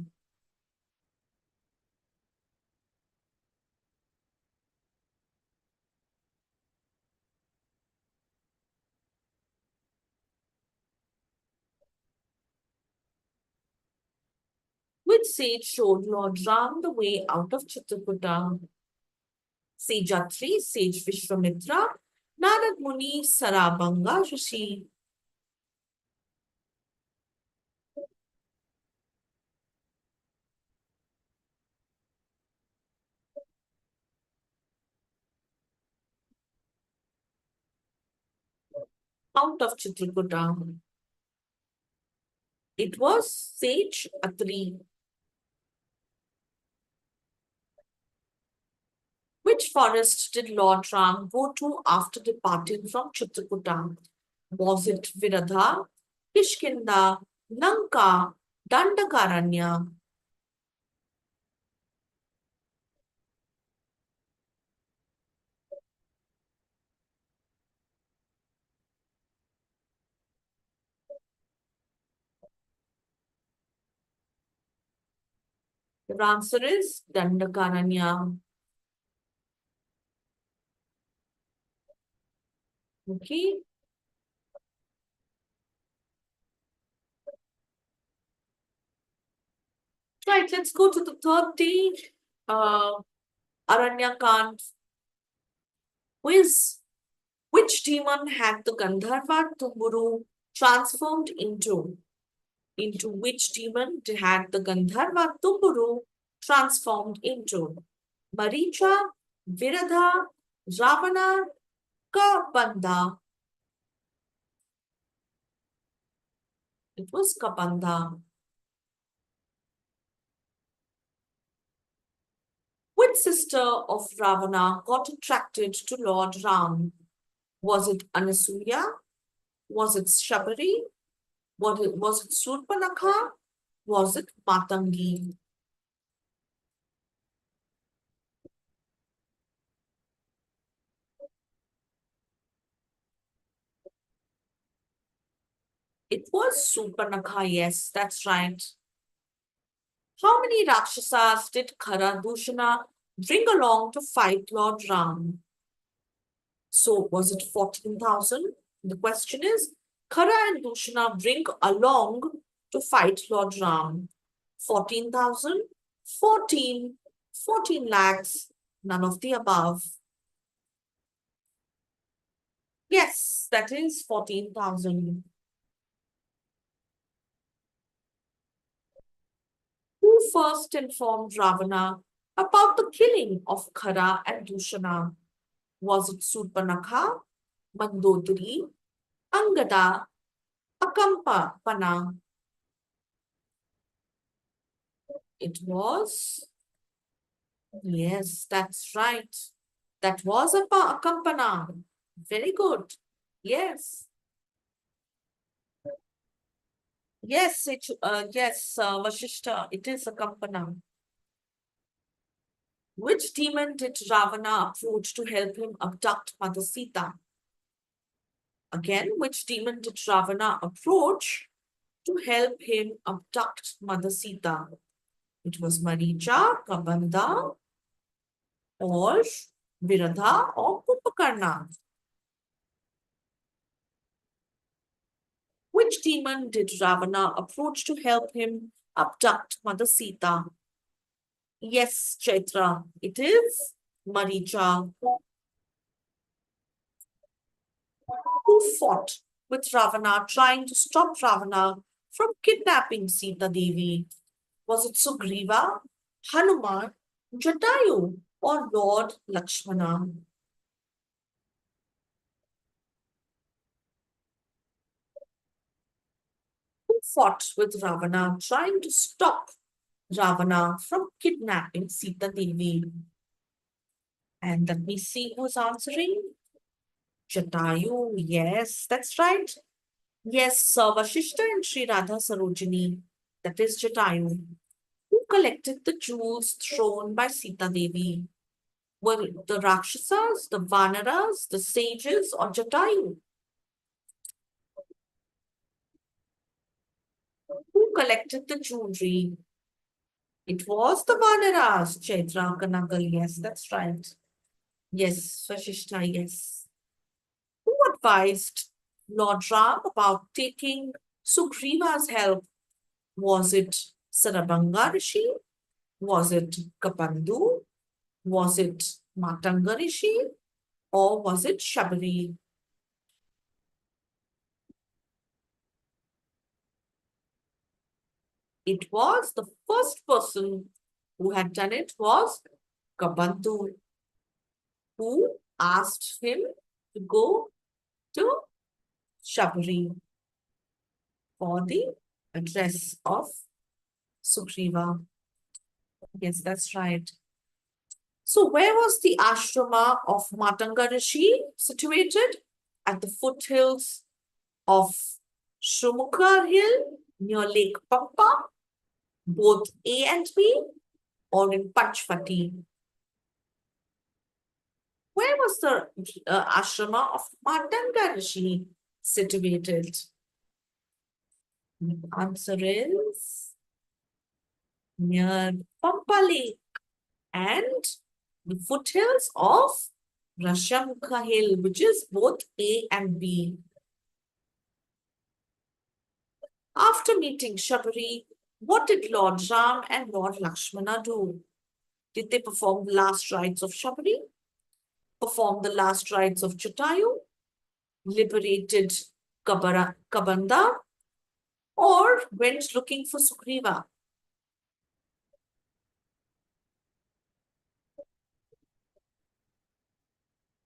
Which sage showed Lord Ram the way out of Chitrakuta? Sage Atri, Sage Vishwamitra, Narad Muni, Sarabanga Rishi. Out of Chitrakuta. It was Sage Atri. Which forest did Lord Ram go to after departing from Chitrakuta? Was it Viradha, Kishkinda, Lanka, Dandakaranya? The answer is Dandakaranya. Okay. Right, let's go to the third stage. Aranya Kand. Quiz. Which demon had the Gandharva Tumburu transformed into? Into which demon had the Gandharva Tumburu transformed into? Maricha, Viradha, Ravana, Kapanda. It was Kapanda. Which sister of Ravana got attracted to Lord Ram? Was it Anasuya? Was it Shabari? Was it Surpanakha? Was it Matangi? It was Surpanakha, yes, that's right. How many Rakshasas did Khara Dushana bring along to fight Lord Ram? So, was it 14,000? The question is, Khara and Dushana bring along to fight Lord Ram. 14,000, 14, 14 lakhs, none of the above. Yes, that is 14,000. Who first informed Ravana about the killing of Khara and Dushana? Was it Surpanakha? Mandodari, Angada, Akampana. It was, yes, that's right. That was a Akampana. Very good. Yes. Yes, Vashishta, it is Akampana. Which demon did Ravana approach to help him abduct Mother Sita? Again, which demon did Ravana approach to help him abduct Mother Sita? It was Maricha, Kabanda, or Viradha, or Kumpakarna. Which demon did Ravana approach to help him abduct Mother Sita? Yes, Chaitra, it is Maricha, who fought with Ravana, trying to stop Ravana from kidnapping Sita Devi. Was it Sugriva, Hanuman, Jatayu, or Lord Lakshmana? Who fought with Ravana, trying to stop Ravana from kidnapping Sita Devi? And let me see who's answering. Jatayu, yes, that's right. Yes, Vashishta and Sri Radha Sarojini, that is Jatayu. Who collected the jewels thrown by Sita Devi? Were it the Rakshasas, the Vanaras, the sages, or Jatayu? Who collected the jewelry? It was the Vanaras, Chaitra Kanagal. Yes, that's right. Yes, Vashishta, yes. Who advised Lord Ram about taking Sugriva's help? Was it Sarabanga Rishi? Was it Kapandu? Was it Matanga Rishi? Or was it Shabari? It was the first person who had done it was Kapandu, who asked him to go to Shabari for the address of Sugriva. Yes, that's right. So, where was the ashrama of Matanga Rishi situated? At the foothills of Shumukar Hill near Lake Pampa, both A and B, or in Pachvati? Where was the ashrama of Matanga Rishi situated? The answer is near Pampa Lake and the foothills of Rashamukha Hill, which is both A and B. After meeting Shabari, what did Lord Ram and Lord Lakshmana do? Did they perform the last rites of Shabari? Perform the last rites of Jatayu? Liberated Kabanda? Or went looking for Sugriva?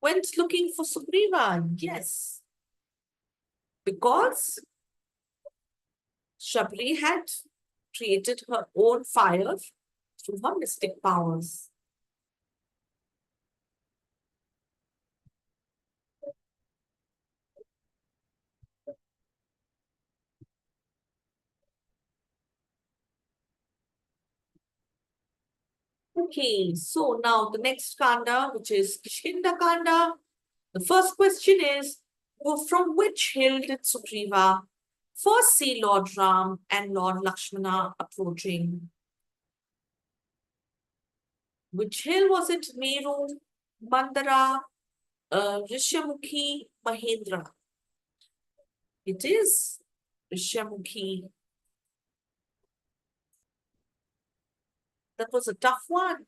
Went looking for Sugriva, yes. Because Shabri had created her own fire through her mystic powers. Okay, so now the next Kanda, which is Kishkinda Kanda. The first question is, from which hill did Sugriva first see Lord Ram and Lord Lakshmana approaching? Which hill was it? Meru, Mandara, Rishyamukhi, Mahendra? It is Rishyamukhi. That was a tough one.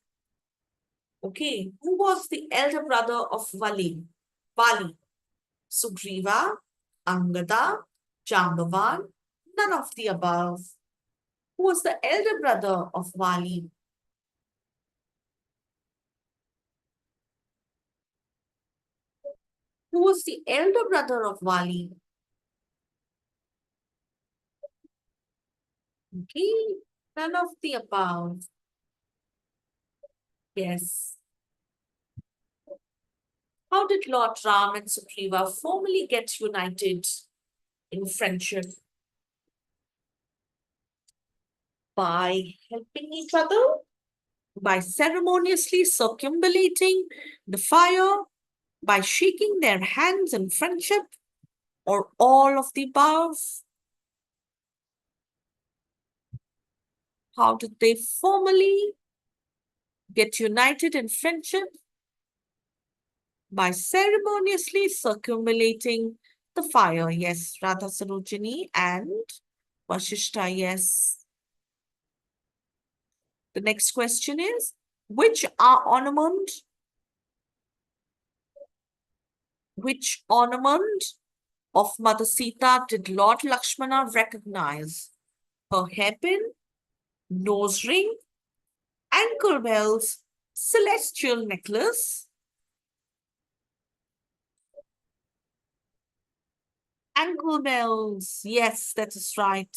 Okay, who was the elder brother of Vali? Sugriva, Angada, Jambavan, none of the above. Who was the elder brother of Vali? Who was the elder brother of Vali? Okay, none of the above. Yes. How did Lord Ram and Sugriva formally get united in friendship? By helping each other, by ceremoniously circumambulating the fire, by shaking their hands in friendship, or all of the above? How did they formally get united in friendship? By ceremoniously circumambulating the fire. Yes, Radha Sarojini and Vashishta. Yes. The next question is, which ornament of Mother Sita did Lord Lakshmana recognize? Her hairpin, nose ring, ankle bells, celestial necklace? Ankle bells. Yes, that is right.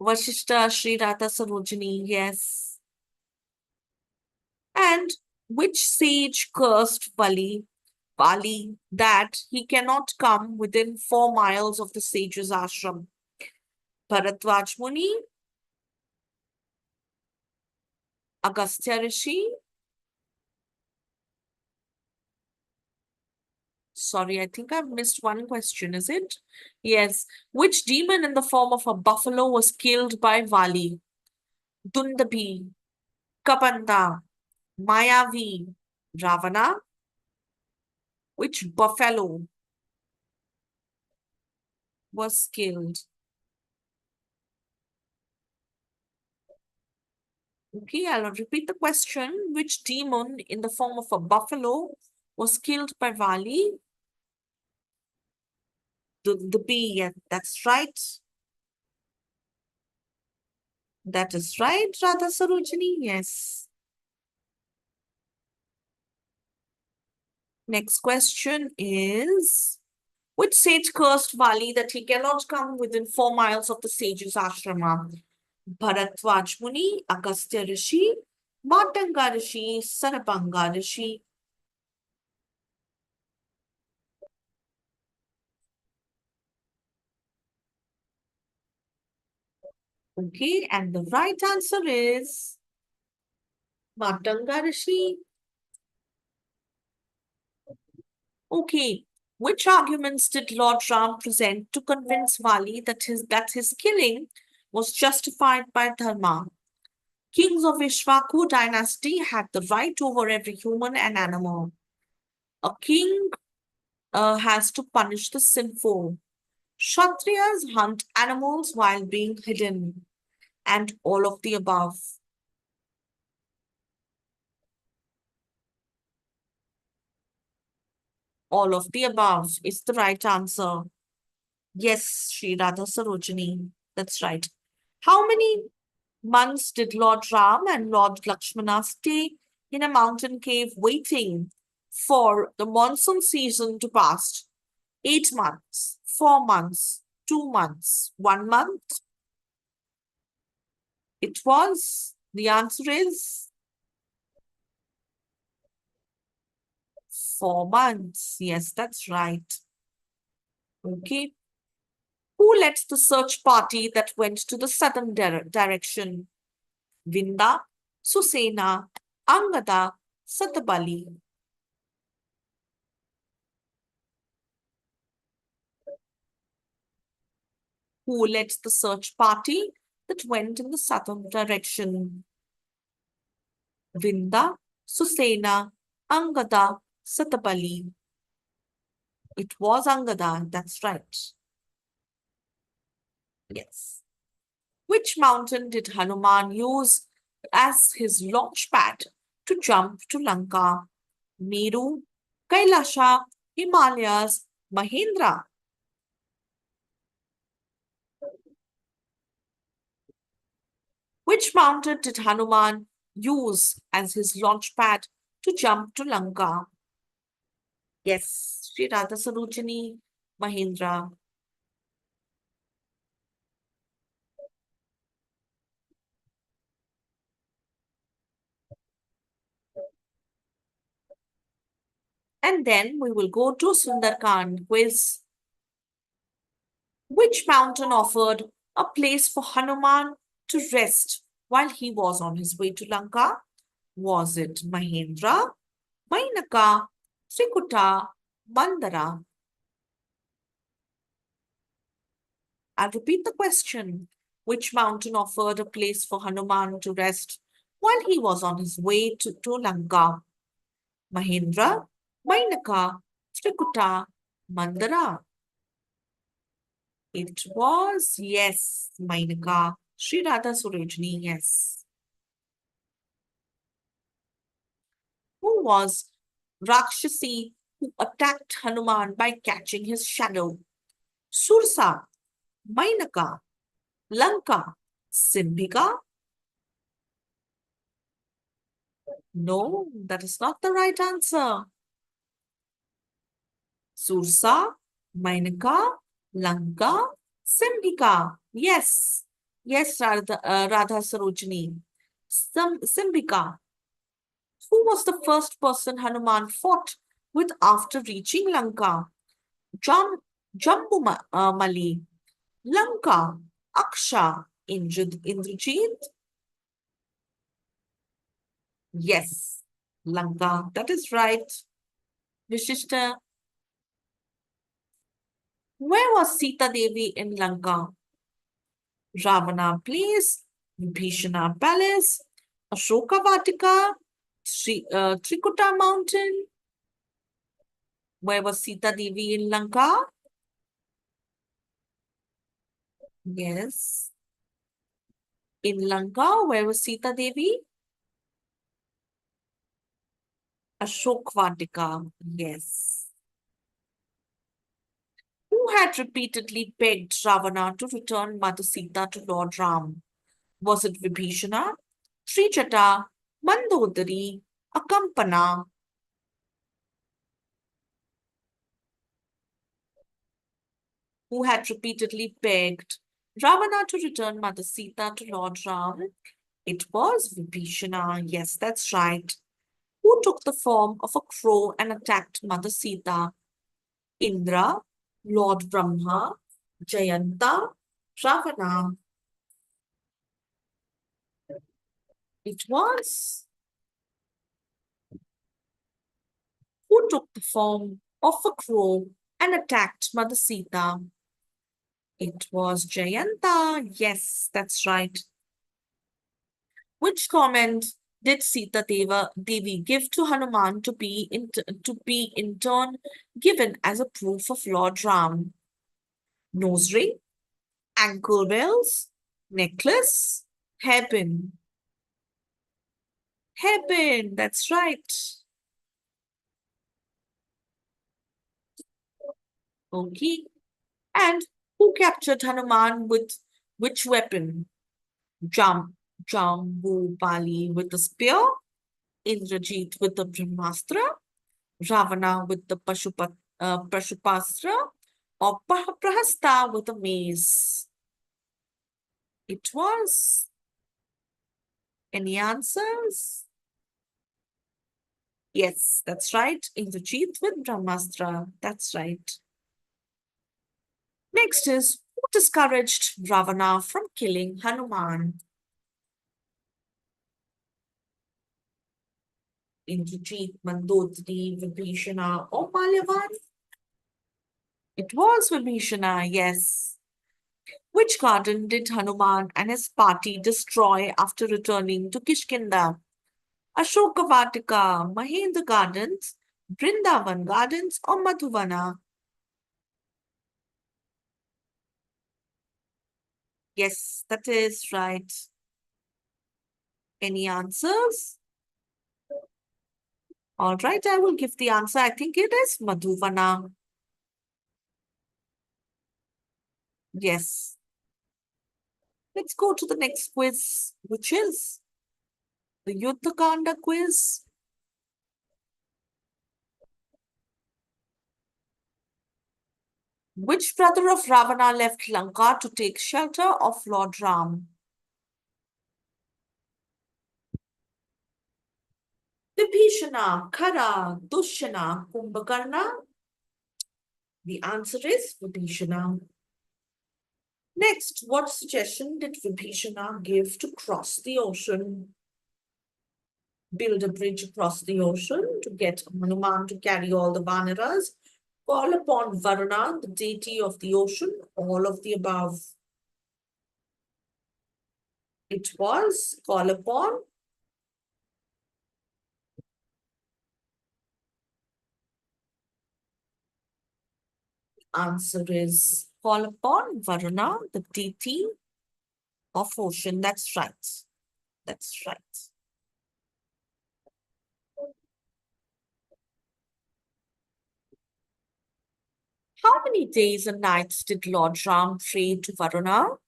Vashishta Sri Radha Sarojini. Yes. And which sage cursed Bali that he cannot come within 4 miles of the sage's ashram? Bharadwaj Muni, Agastya Rishi. Sorry, I think I've missed one question, is it? Yes. Which demon in the form of a buffalo was killed by Vali? Dundabi, Kapanda, Mayavi, Ravana? Which buffalo was killed? Okay, I'll repeat the question. Which demon in the form of a buffalo was killed by Vali? The bee, yeah, that's right. That is right, Radha Sarojini. Yes. Next question is, which sage cursed Vali that he cannot come within 4 miles of the sage's ashrama? Bharadwaj Muni, Agastya Rishi, Matanga Rishi, Sarabanga Rishi. Okay, and the right answer is Matanga Rishi. Okay, which arguments did Lord Ram present to convince Vali that his killing was justified by dharma? Kings of Ishvaku dynasty had the right over every human and animal. A king has to punish the sinful. Kshatriyas hunt animals while being hidden, and all of the above. All of the above is the right answer. Yes, Sri Radha Sarojini. That's right. How many months did Lord Ram and Lord Lakshmana stay in a mountain cave waiting for the monsoon season to pass? 8 months, 4 months, 2 months, 1 month? The answer is 4 months. Yes, that's right. Okay. Who led the search party that went to the southern direction? Vinda, Susena, Angada, Satabali. Who led the search party that went in the southern direction? Vinda, Susena, Angada, Satabali. It was Angada, that's right. Yes. Which mountain did Hanuman use as his launch pad to jump to Lanka? Meru, Kailasha, Himalayas, Mahendra. Which mountain did Hanuman use as his launch pad to jump to Lanka? Yes, Sri Radha Sarojini Mahindra. And then we will go to Sundarkand quiz. Which mountain offered a place for Hanuman to rest while he was on his way to Lanka? Was it Mahendra, Mainaka, Trikuta, Mandara? I'll repeat the question. Which mountain offered a place for Hanuman to rest while he was on his way to Lanka? Mahendra, Mainaka, Trikuta, Mandara. It was, yes, Mainaka. Sri Radha Surajini, yes. Who was Rakshasi who attacked Hanuman by catching his shadow? Sursa, Mainaka, Lanka, Simbhika? No, that is not the right answer. Sursa, Mainaka, Lanka, Simbhika. Yes, yes, Radha Sarojini. Simbhika. Who was the first person Hanuman fought with after reaching Lanka? Jam, Mali, Lanka, Aksha, Indrajit. Yes, Lanka. That is right. Vishishta. Where was Sita Devi in Lanka? Ravana Place, Bhishana Palace, Ashoka Vatika, Trikuta Mountain. Where was Sita Devi in Lanka? Yes. In Lanka, where was Sita Devi? Ashok Vatika. Yes. Who had repeatedly begged Ravana to return Mother Sita to Lord Ram? Was it Vibhishana, Srijata, Mandodari, Akampana? Who had repeatedly begged Ravana to return Mother Sita to Lord Ram? It was Vibhishana. Yes, that's right. Who took the form of a crow and attacked Mother Sita? Indra, Lord Brahma, Jayanta, Ravana. It was. Who took the form of a crow and attacked Mother Sita? It was Jayanta. Yes, that's right. Which comment did Devi give to Hanuman to be in turn given as a proof of Lord Ram? Nose ring, ankle bells, necklace, hairpin. Hairpin, that's right. Okay. And who captured Hanuman with which weapon? Jambu Bali with the spear, Indrajit with the Brahmastra, Ravana with the Pashupastra, or Prahasta with a mace. It was. Any answers? Yes, that's right. Indrajit with Brahmastra. That's right. Next is who discouraged Ravana from killing Hanuman? Indrajit, Mandodari, Vibhishana, or Malyavan? It was Vibhishana, yes. Which garden did Hanuman and his party destroy after returning to Kishkinda? Ashoka Vatika, Mahendra Gardens, Brindavan Gardens, or Madhuvana? Yes, that is right. Any answers? All right, I will give the answer. I think it is Madhuvana. Yes. Let's go to the next quiz, which is the Yuddha Kanda quiz. Which brother of Ravana left Lanka to take shelter of Lord Ram? Vibhishana, Khara, Dushyana, Kumbhakarna? The answer is Vibhishana. Next, what suggestion did Vibhishana give to cross the ocean? Build a bridge across the ocean to get Hanuman to carry all the Vanaras, call upon Varuna, the deity of the ocean, all of the above. It was call upon. Answer is call upon Varuna, the deity of ocean. That's right. That's right. How many days and nights did Lord Ram pray to Varuna?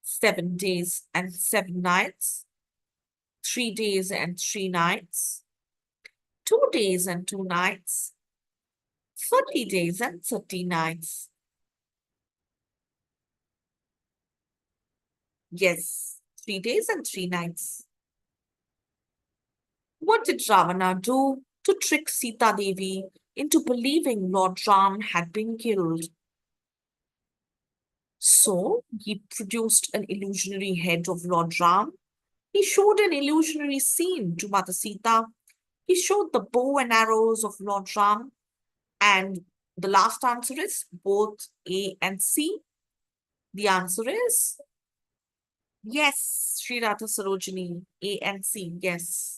7 days and 7 nights, 3 days and 3 nights, 2 days and 2 nights, 30 days and 30 nights. Yes, 3 days and 3 nights. What did Ravana do to trick Sita Devi into believing Lord Ram had been killed? So he produced an illusionary head of Lord Ram. He showed an illusionary scene to Mother Sita. He showed the bow and arrows of Lord Ram. And the last answer is both A and C. The answer is yes, Sri Radha Sarojini, A and C, yes.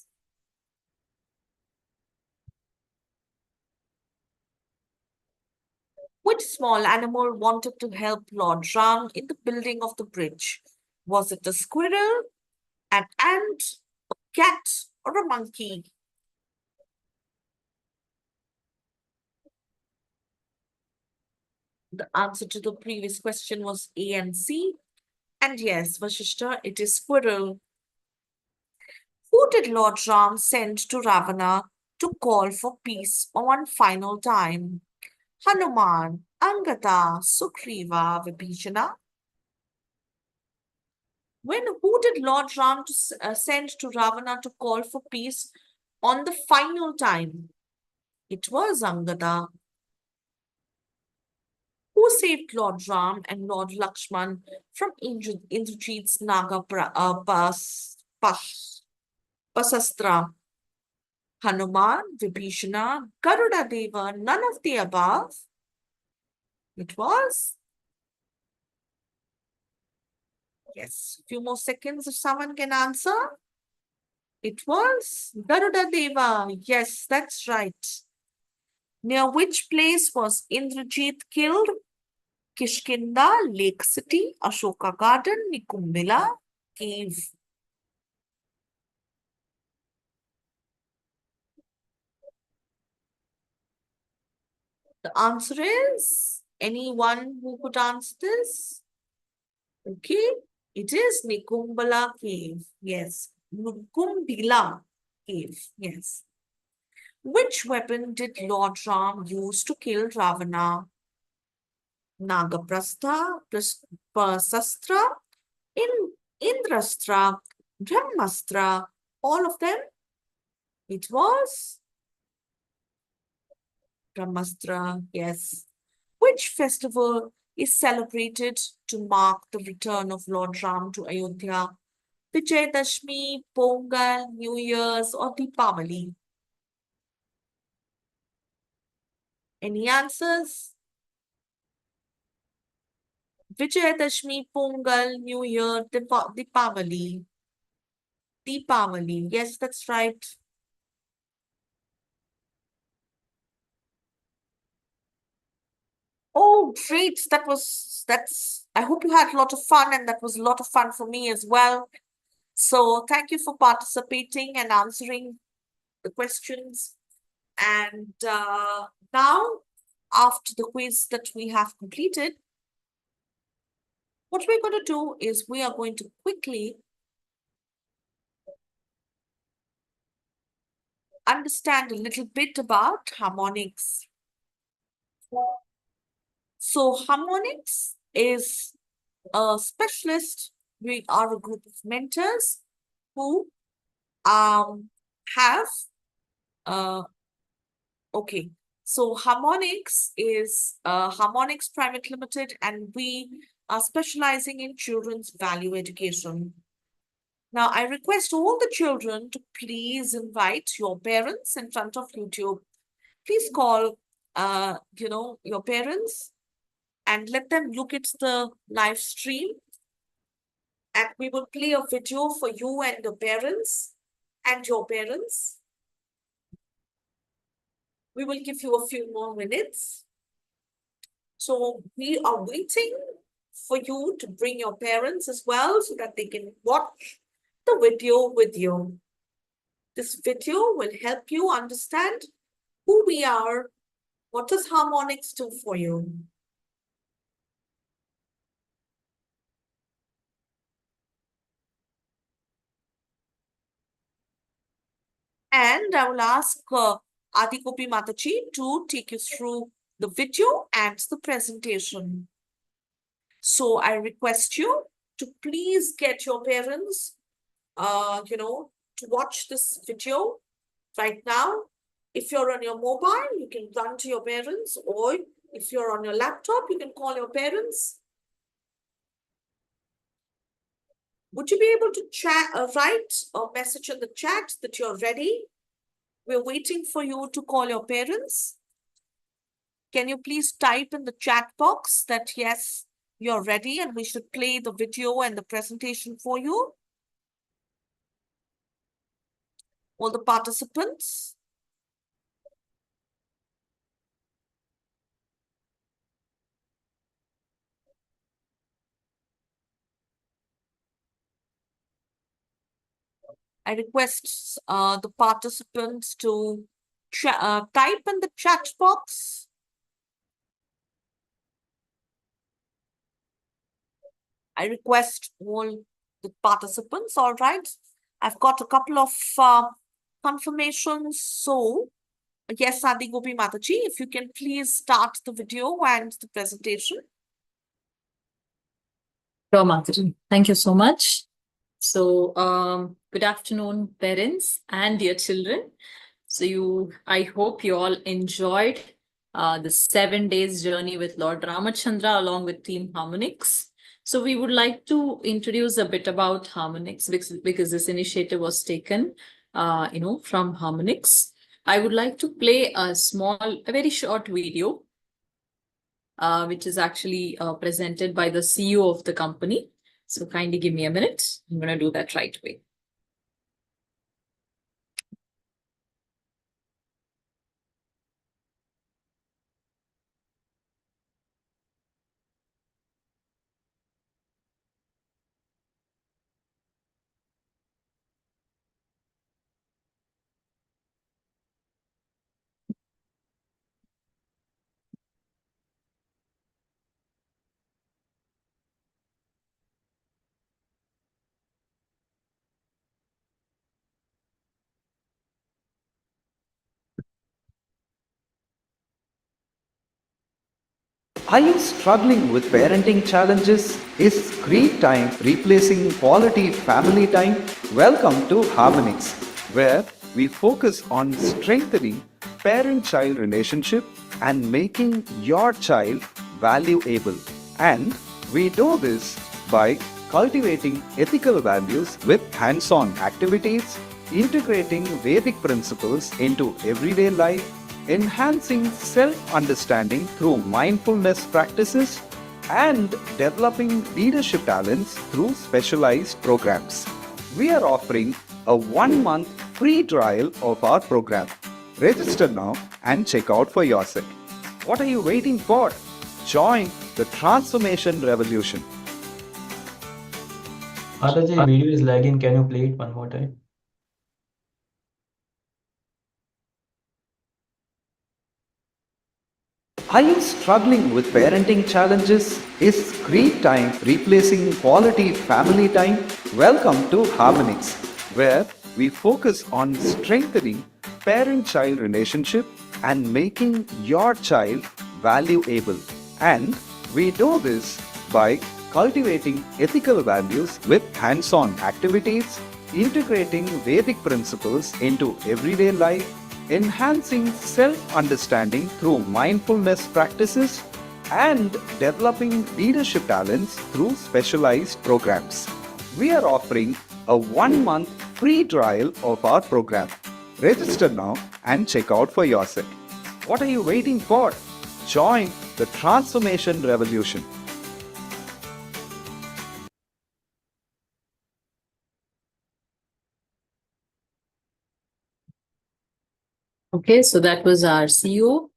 Which small animal wanted to help Lord Ram in the building of the bridge? Was it a squirrel, an ant, a cat, or a monkey? The answer to the previous question was A and C. And yes, Vashishta, it is squirrel. Who did Lord Ram send to Ravana to call for peace one final time? Hanuman, Angada, Sugriva, Vibhishana? Who did Lord Ram send to Ravana to call for peace on the final time? It was Angada. Who saved Lord Ram and Lord Lakshman from Indrajit's Naga Pasastra? Hanuman, Vibhishana, Garuda Deva, none of the above. It was. Yes, few more seconds if someone can answer. It was Garuda Deva. Yes, that's right. Near which place was Indrajit killed? Kishkinda, Lake City, Ashoka Garden, Nikumbila, Cave. The answer is anyone who could answer this? Okay, it is Nikumbala Cave. Yes, Nikumbila Cave. Yes. Which weapon did Lord Ram use to kill Ravana? Nagaprastha, Prasastra, Indrastra, Brahmastra, all of them? It was Brahmastra, yes. Which festival is celebrated to mark the return of Lord Ram to Ayodhya? Vijayadashmi, Pongal, New Year's, or Deepavali? Any answers? Vijayadashmi, Pongal, New Year, Deepavali. Deepavali, yes, that's right. Oh, great. I hope you had a lot of fun, and that was a lot of fun for me as well. So thank you for participating and answering the questions. And now, after the quiz that we have completed, what we're going to do is we are going to quickly understand a little bit about harmonics. So harmonics is a specialist. We are a group of mentors who have okay. So harmonics is Harmonics Private Limited, and we are specializing in children's value education. Now, I request all the children to please invite your parents in front of YouTube. Please call, your parents and let them look at the live stream. And we will play a video for you and your parents and your parents. We will give you a few more minutes. So we are waiting for you to bring your parents as well so that they can watch the video with you. This video will help you understand who we are, what does harmonics do for you. And I will ask Adikopi Mataji to take you through the video and the presentation. So I request you to please get your parents, to watch this video right now. If you're on your mobile, you can run to your parents, or if you're on your laptop, you can call your parents. Would you be able to write a message in the chat that you're ready? We're waiting for you to call your parents. Can you please type in the chat box that yes, you're ready and we should play the video and the presentation for you? All the participants. I request the participants to type in the chat box. I request all the participants, all right. I've got a couple of confirmations. So, yes, Adi Gopi Mataji, if you can please start the video and the presentation. Sure, Mataji. Thank you so much. So, good afternoon, parents and dear children. So I hope you all enjoyed the 7 days journey with Lord Ramachandra along with Team Harmonics. So we would like to introduce a bit about Harmonics because this initiative was taken, from Harmonics. I would like to play a very short video, which is actually presented by the CEO of the company. So kindly give me a minute. I'm going to do that right away. Are you struggling with parenting challenges? Is screen time replacing quality family time? Welcome to Harmonics, where we focus on strengthening parent-child relationship and making your child valuable. And we do this by cultivating ethical values with hands-on activities, integrating Vedic principles into everyday life, enhancing self-understanding through mindfulness practices, and developing leadership talents through specialized programs. We are offering a 1-month free trial of our program. Register now and check out for yourself. What are you waiting for? Join the transformation revolution. Mataji, video is lagging. Can you play it one more time? Are you struggling with parenting challenges? Is screen time replacing quality family time? Welcome to Harmonics, where we focus on strengthening parent-child relationship and making your child valuable. And we do this by cultivating ethical values with hands-on activities, integrating Vedic principles into everyday life, enhancing self-understanding through mindfulness practices, and developing leadership talents through specialized programs. We are offering a 1-month free trial of our program. Register now and check out for yourself. What are you waiting for? Join the transformation revolution. Okay, so that was our CEO,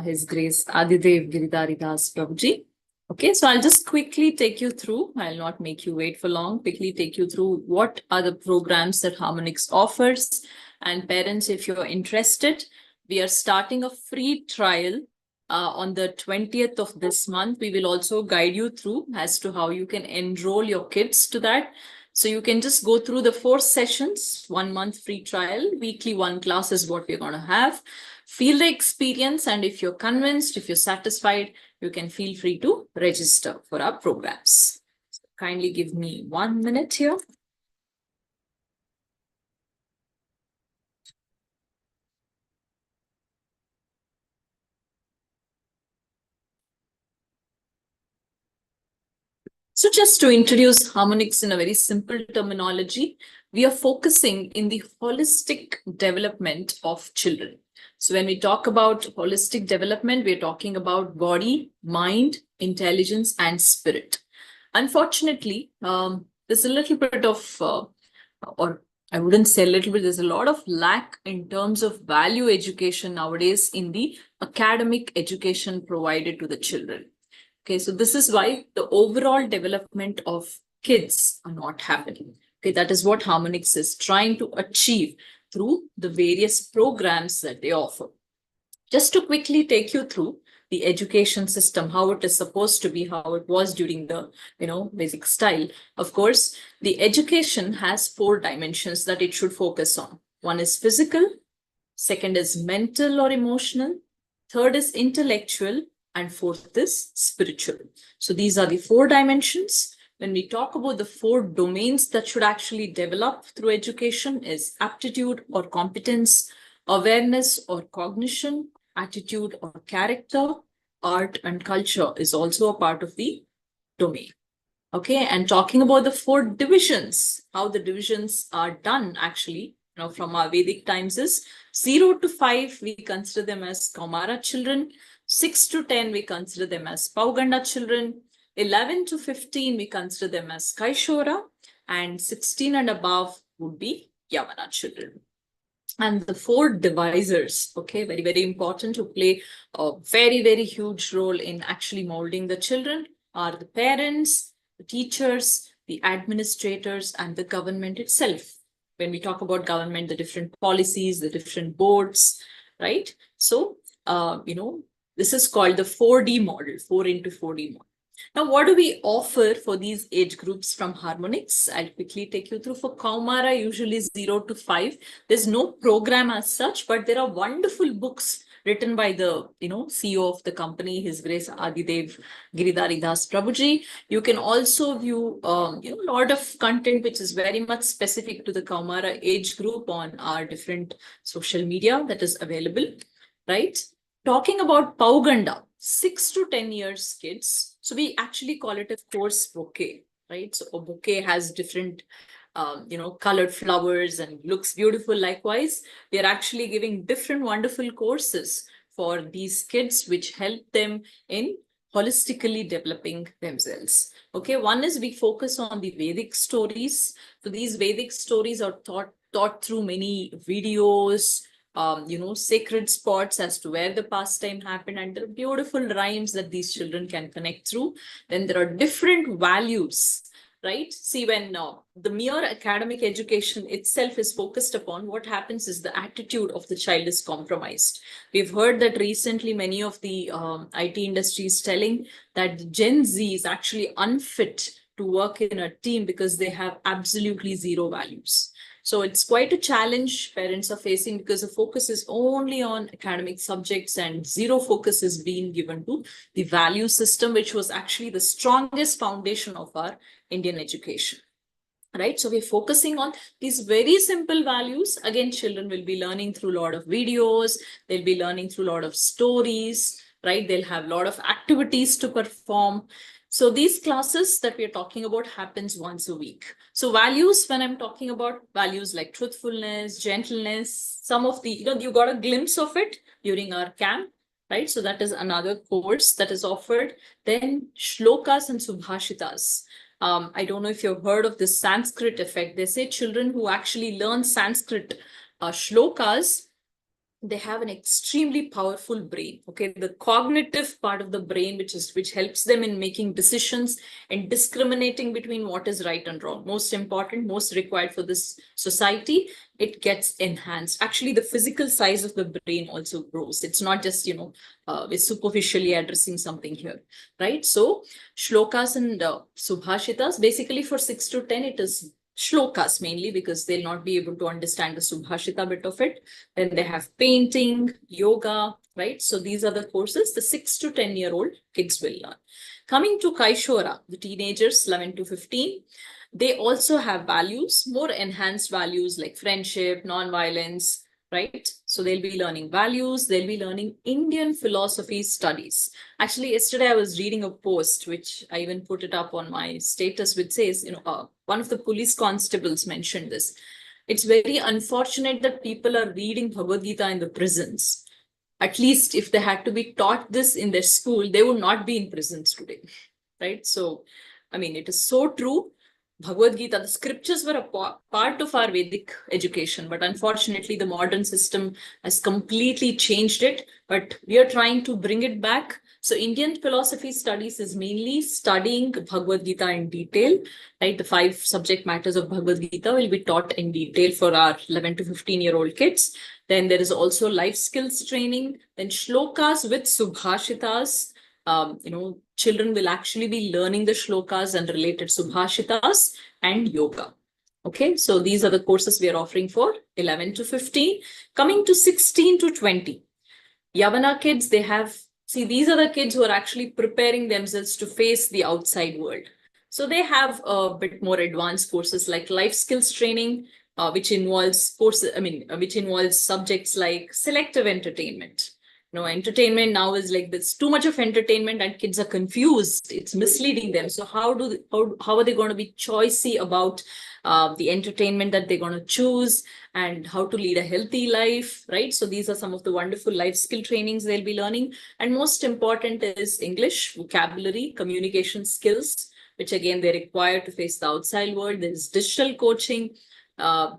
His Grace Adidev Giridharidas Prabhuji. Okay, so I'll just quickly take you through. I'll not make you wait for long. Quickly take you through what are the programs that Harmonix offers. And parents, if you're interested, we are starting a free trial on the 20th of this month. We will also guide you through as to how you can enroll your kids to that. So you can just go through the 4 sessions, 1 month free trial, weekly 1 class is what we're going to have. Feel the experience, and if you're convinced, if you're satisfied, you can feel free to register for our programs. So kindly give me 1 minute here. So just to introduce Harmonix in a very simple terminology, we are focusing in the holistic development of children. So when we talk about holistic development, we're talking about body, mind, intelligence, and spirit. Unfortunately, there's a little bit of, or I wouldn't say a little bit, there's a lot of lack in terms of value education nowadays in the academic education provided to the children. Okay, so this is why the overall development of kids are not happening. Okay, that is what Harmonix is trying to achieve through the various programs that they offer. Just to quickly take you through the education system, how it is supposed to be, how it was during the, basic style. Of course, the education has 4 dimensions that it should focus on. One is physical, second is mental or emotional, third is intellectual, and 4th is spiritual. So these are the 4 dimensions. When we talk about the 4 domains that should actually develop through education is aptitude or competence, awareness or cognition, attitude or character, art and culture is also a part of the domain. Okay, and talking about the 4 divisions, how the divisions are done actually, from our Vedic times is 0 to 5, we consider them as Kaumara children. 6 to 10, we consider them as Pauganda children. 11 to 15, we consider them as Kaishora. And 16 and above would be Yavana children. And the 4 divisors, okay, very, very important to play a very, very huge role in actually molding the children are the parents, the teachers, the administrators, and the government itself. When we talk about government, the different policies, the different boards, right? So, this is called the 4D model, 4 into 4D model. Now, what do we offer for these age groups from Harmonix? I'll quickly take you through. For Kaumara, usually 0 to 5. There's no program as such, but there are wonderful books written by the CEO of the company, His Grace Adidev Giridharidas Prabhuji. You can also view a lot of content which is very much specific to the Kaumara age group on our different social media that is available, right? Talking about Pauganda, 6 to 10 years kids. So we actually call it a course bouquet, right? So a bouquet has different, colored flowers and looks beautiful. Likewise, we are actually giving different wonderful courses for these kids, which help them in holistically developing themselves. Okay, one is we focus on the Vedic stories. So these Vedic stories are taught through many videos, sacred spots as to where the pastime happened, and there are beautiful rhymes that these children can connect through. Then there are different values, right? See, when the mere academic education itself is focused upon, what happens is the attitude of the child is compromised. We've heard that recently many of the IT industries telling that Gen Z is actually unfit to work in a team because they have absolutely 0 values. So it's quite a challenge parents are facing because the focus is only on academic subjects and zero focus is being given to the value system, which was actually the strongest foundation of our Indian education. Right, so we're focusing on these very simple values. Again, children will be learning through a lot of videos, they'll be learning through a lot of stories, right? They'll have a lot of activities to perform. So these classes that we're talking about happens once a week. So values, when I'm talking about values like truthfulness, gentleness, some of the, you got a glimpse of it during our camp, right? So that is another course that is offered. Then shlokas and subhashitas. I don't know if you've heard of this Sanskrit effect. They say children who actually learn Sanskrit shlokas, they have an extremely powerful brain. Okay, the cognitive part of the brain, which helps them in making decisions and discriminating between what is right and wrong. Most important, most required for this society, it gets enhanced. Actually, the physical size of the brain also grows. It's not just, we're superficially addressing something here, right? So shlokas and subhashitas, basically for 6 to 10, it is shlokas mainly because they'll not be able to understand the subhashita bit of it. Then they have painting, yoga, right? So these are the courses the 6 to 10-year-old kids will learn. Coming to Kaishora, the teenagers 11 to 15, they also have values, more enhanced values like friendship, non-violence, right? So they'll be learning values, they'll be learning Indian philosophy studies. Actually, yesterday I was reading a post, which I even put it up on my status, which says, one of the police constables mentioned this. It's very unfortunate that people are reading Bhagavad Gita in the prisons. At least if they had to be taught this in their school, they would not be in prisons today, right? So, I mean, it is so true. Bhagavad Gita, the scriptures were a part of our Vedic education, but unfortunately, the modern system has completely changed it. But we are trying to bring it back. So, Indian philosophy studies is mainly studying Bhagavad Gita in detail, right? The 5 subject matters of Bhagavad Gita will be taught in detail for our 11 to 15-year-old kids. Then there is also life skills training, then shlokas with subhashitas. Children will actually be learning the shlokas and related subhashitas and yoga. Okay, so these are the courses we are offering for 11 to 15. Coming to 16 to 20. Yavana kids, these are the kids who are actually preparing themselves to face the outside world. So they have a bit more advanced courses like life skills training, which involves subjects like selective entertainment. Entertainment now is like there's too much of entertainment and kids are confused. It's misleading them. So how are they going to be choosy about the entertainment that they're going to choose and how to lead a healthy life, right? So these are some of the wonderful life skill trainings they'll be learning. And most important is English, vocabulary, communication skills, which again, they require to face the outside world. There's digital coaching.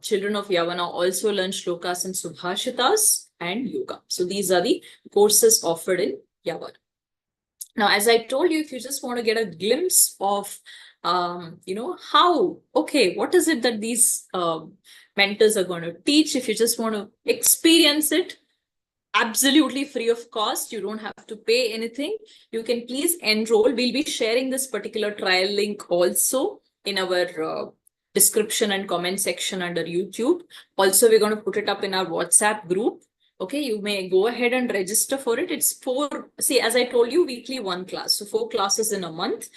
Children of Yavana also learn shlokas and subhashitas and yoga. So these are the courses offered in Yavana. Now, as I told you, if you just want to get a glimpse of, what is it that these mentors are going to teach, if you just want to experience it, absolutely free of cost, you don't have to pay anything, you can please enroll. We'll be sharing this particular trial link also in our description and comment section under YouTube. Also, we're going to put it up in our WhatsApp group. Okay, you may go ahead and register for it. It's as I told you, weekly 1 class. So 4 classes in a month,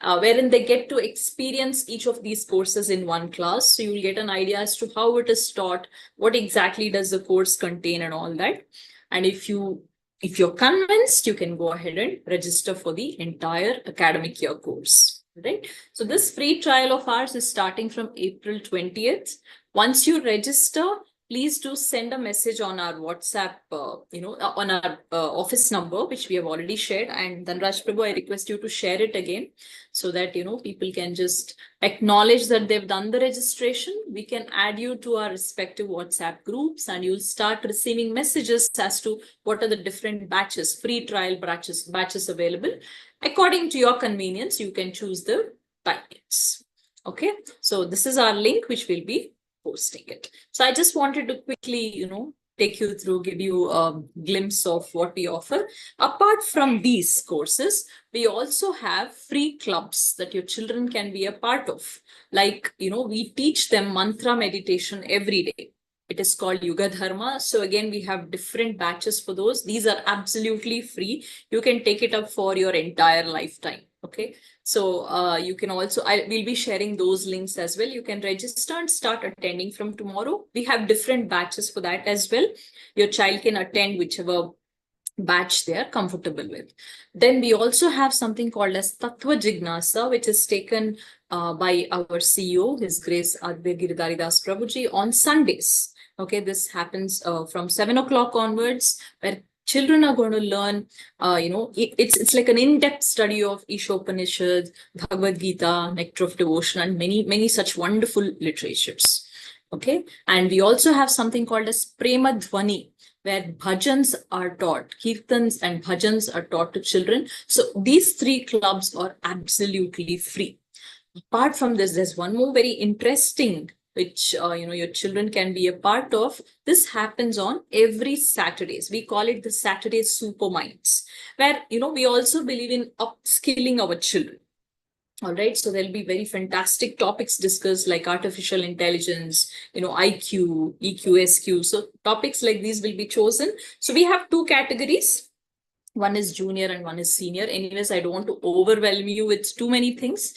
wherein they get to experience each of these courses in 1 class. So you'll get an idea as to how it is taught, what exactly does the course contain and all that. And if you're convinced, you can go ahead and register for the entire academic year course. Right? So this free trial of ours is starting from April 20th. Once you register, please do send a message on our WhatsApp, on our office number, which we have already shared. And then Raj Prabhu, I request you to share it again so that, people can just acknowledge that they've done the registration. We can add you to our respective WhatsApp groups and you'll start receiving messages as to what are the different batches, free trial batches available. According to your convenience, you can choose the packets. Okay, so this is our link, which will be posting it. So I just wanted to quickly, take you through, give you a glimpse of what we offer. Apart from these courses, we also have free clubs that your children can be a part of. Like, we teach them mantra meditation every day. It is called Yuddha Dharma. So again, we have different batches for those. These are absolutely free. You can take it up for your entire lifetime. Okay. So you can also, we'll be sharing those links as well. You can register and start attending from tomorrow. We have different batches for that as well. Your child can attend whichever batch they are comfortable with. Then we also have something called as Tattva Jignasa, which is taken by our CEO, His Grace Advait Giridhari Das Prabhuji, on Sundays. Okay, this happens from 7 o'clock onwards, where children are going to learn, it's like an in-depth study of Ishopanishad, Bhagavad Gita, Nectar of Devotion, and many such wonderful literatures. Okay, and we also have something called as Prema Dhvani, where bhajans are taught, kirtans and bhajans are taught to children. So these three clubs are absolutely free. Apart from this, there's one more very interesting, which your children can be a part of. This happens on every Saturdays. We call it the Saturday Super Minds, where we also believe in upskilling our children. All right, so there'll be very fantastic topics discussed, like artificial intelligence, IQ, EQ, SQ. So topics like these will be chosen. So we have two categories. One is junior and one is senior. Anyways, I don't want to overwhelm you with too many things.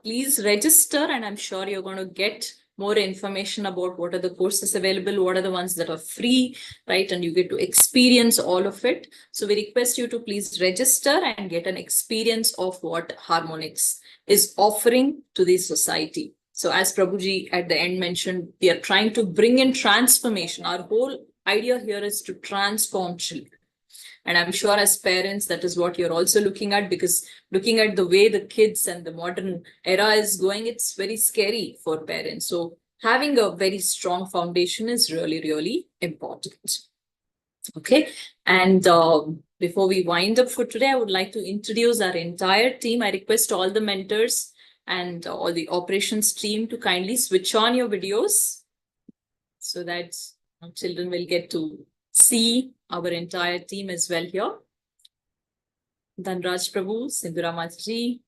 Please register, and I'm sure you're going to get more information about what are the courses available, what are the ones that are free, right? And you get to experience all of it. So we request you to please register and get an experience of what Harmonics is offering to the society. So as Prabhuji at the end mentioned, we are trying to bring in transformation. Our whole idea here is to transform children. And I'm sure as parents, that is what you're also looking at, because looking at the way the kids and the modern era is going, it's very scary for parents. So having a very strong foundation is really, really important. Okay. And before we wind up for today, I would like to introduce our entire team. I request all the mentors and all the operations team to kindly switch on your videos so that children will get to see our entire team as well here. Dhanraj Prabhu, Sindhura Mataji.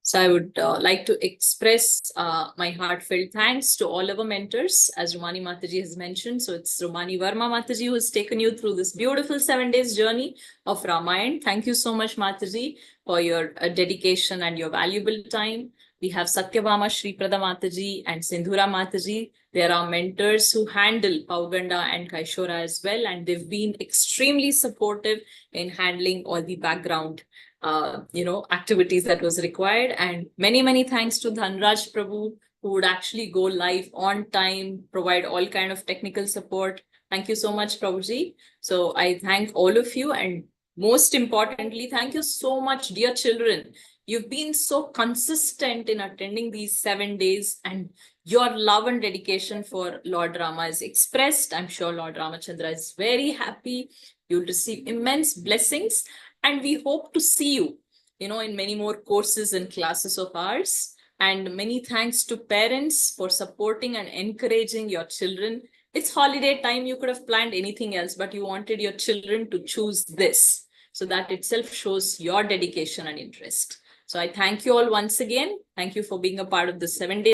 So I would like to express my heartfelt thanks to all our mentors, as Rumani Mataji has mentioned. So it's Rumani Varma Mataji who has taken you through this beautiful 7 days journey of Ramayana. Thank you so much, Mataji, for your dedication and your valuable time. We have Satyabhama Shriprada Mataji and Sindhura Mataji. They are our mentors who handle Pauganda and Kaishora as well. And they've been extremely supportive in handling all the background activities that was required. And many thanks to Dhanraj Prabhu, who would actually go live on time, provide all kind of technical support. Thank you so much, Prabhuji. So I thank all of you. And most importantly, thank you so much, dear children. You've been so consistent in attending these 7 days, and your love and dedication for Lord Rama is expressed. I'm sure Lord Ramachandra is very happy. You'll receive immense blessings. And we hope to see you, in many more courses and classes of ours. And many thanks to parents for supporting and encouraging your children. It's holiday time. You could have planned anything else, but you wanted your children to choose this. So that itself shows your dedication and interest. So I thank you all once again. Thank you for being a part of the 7 days.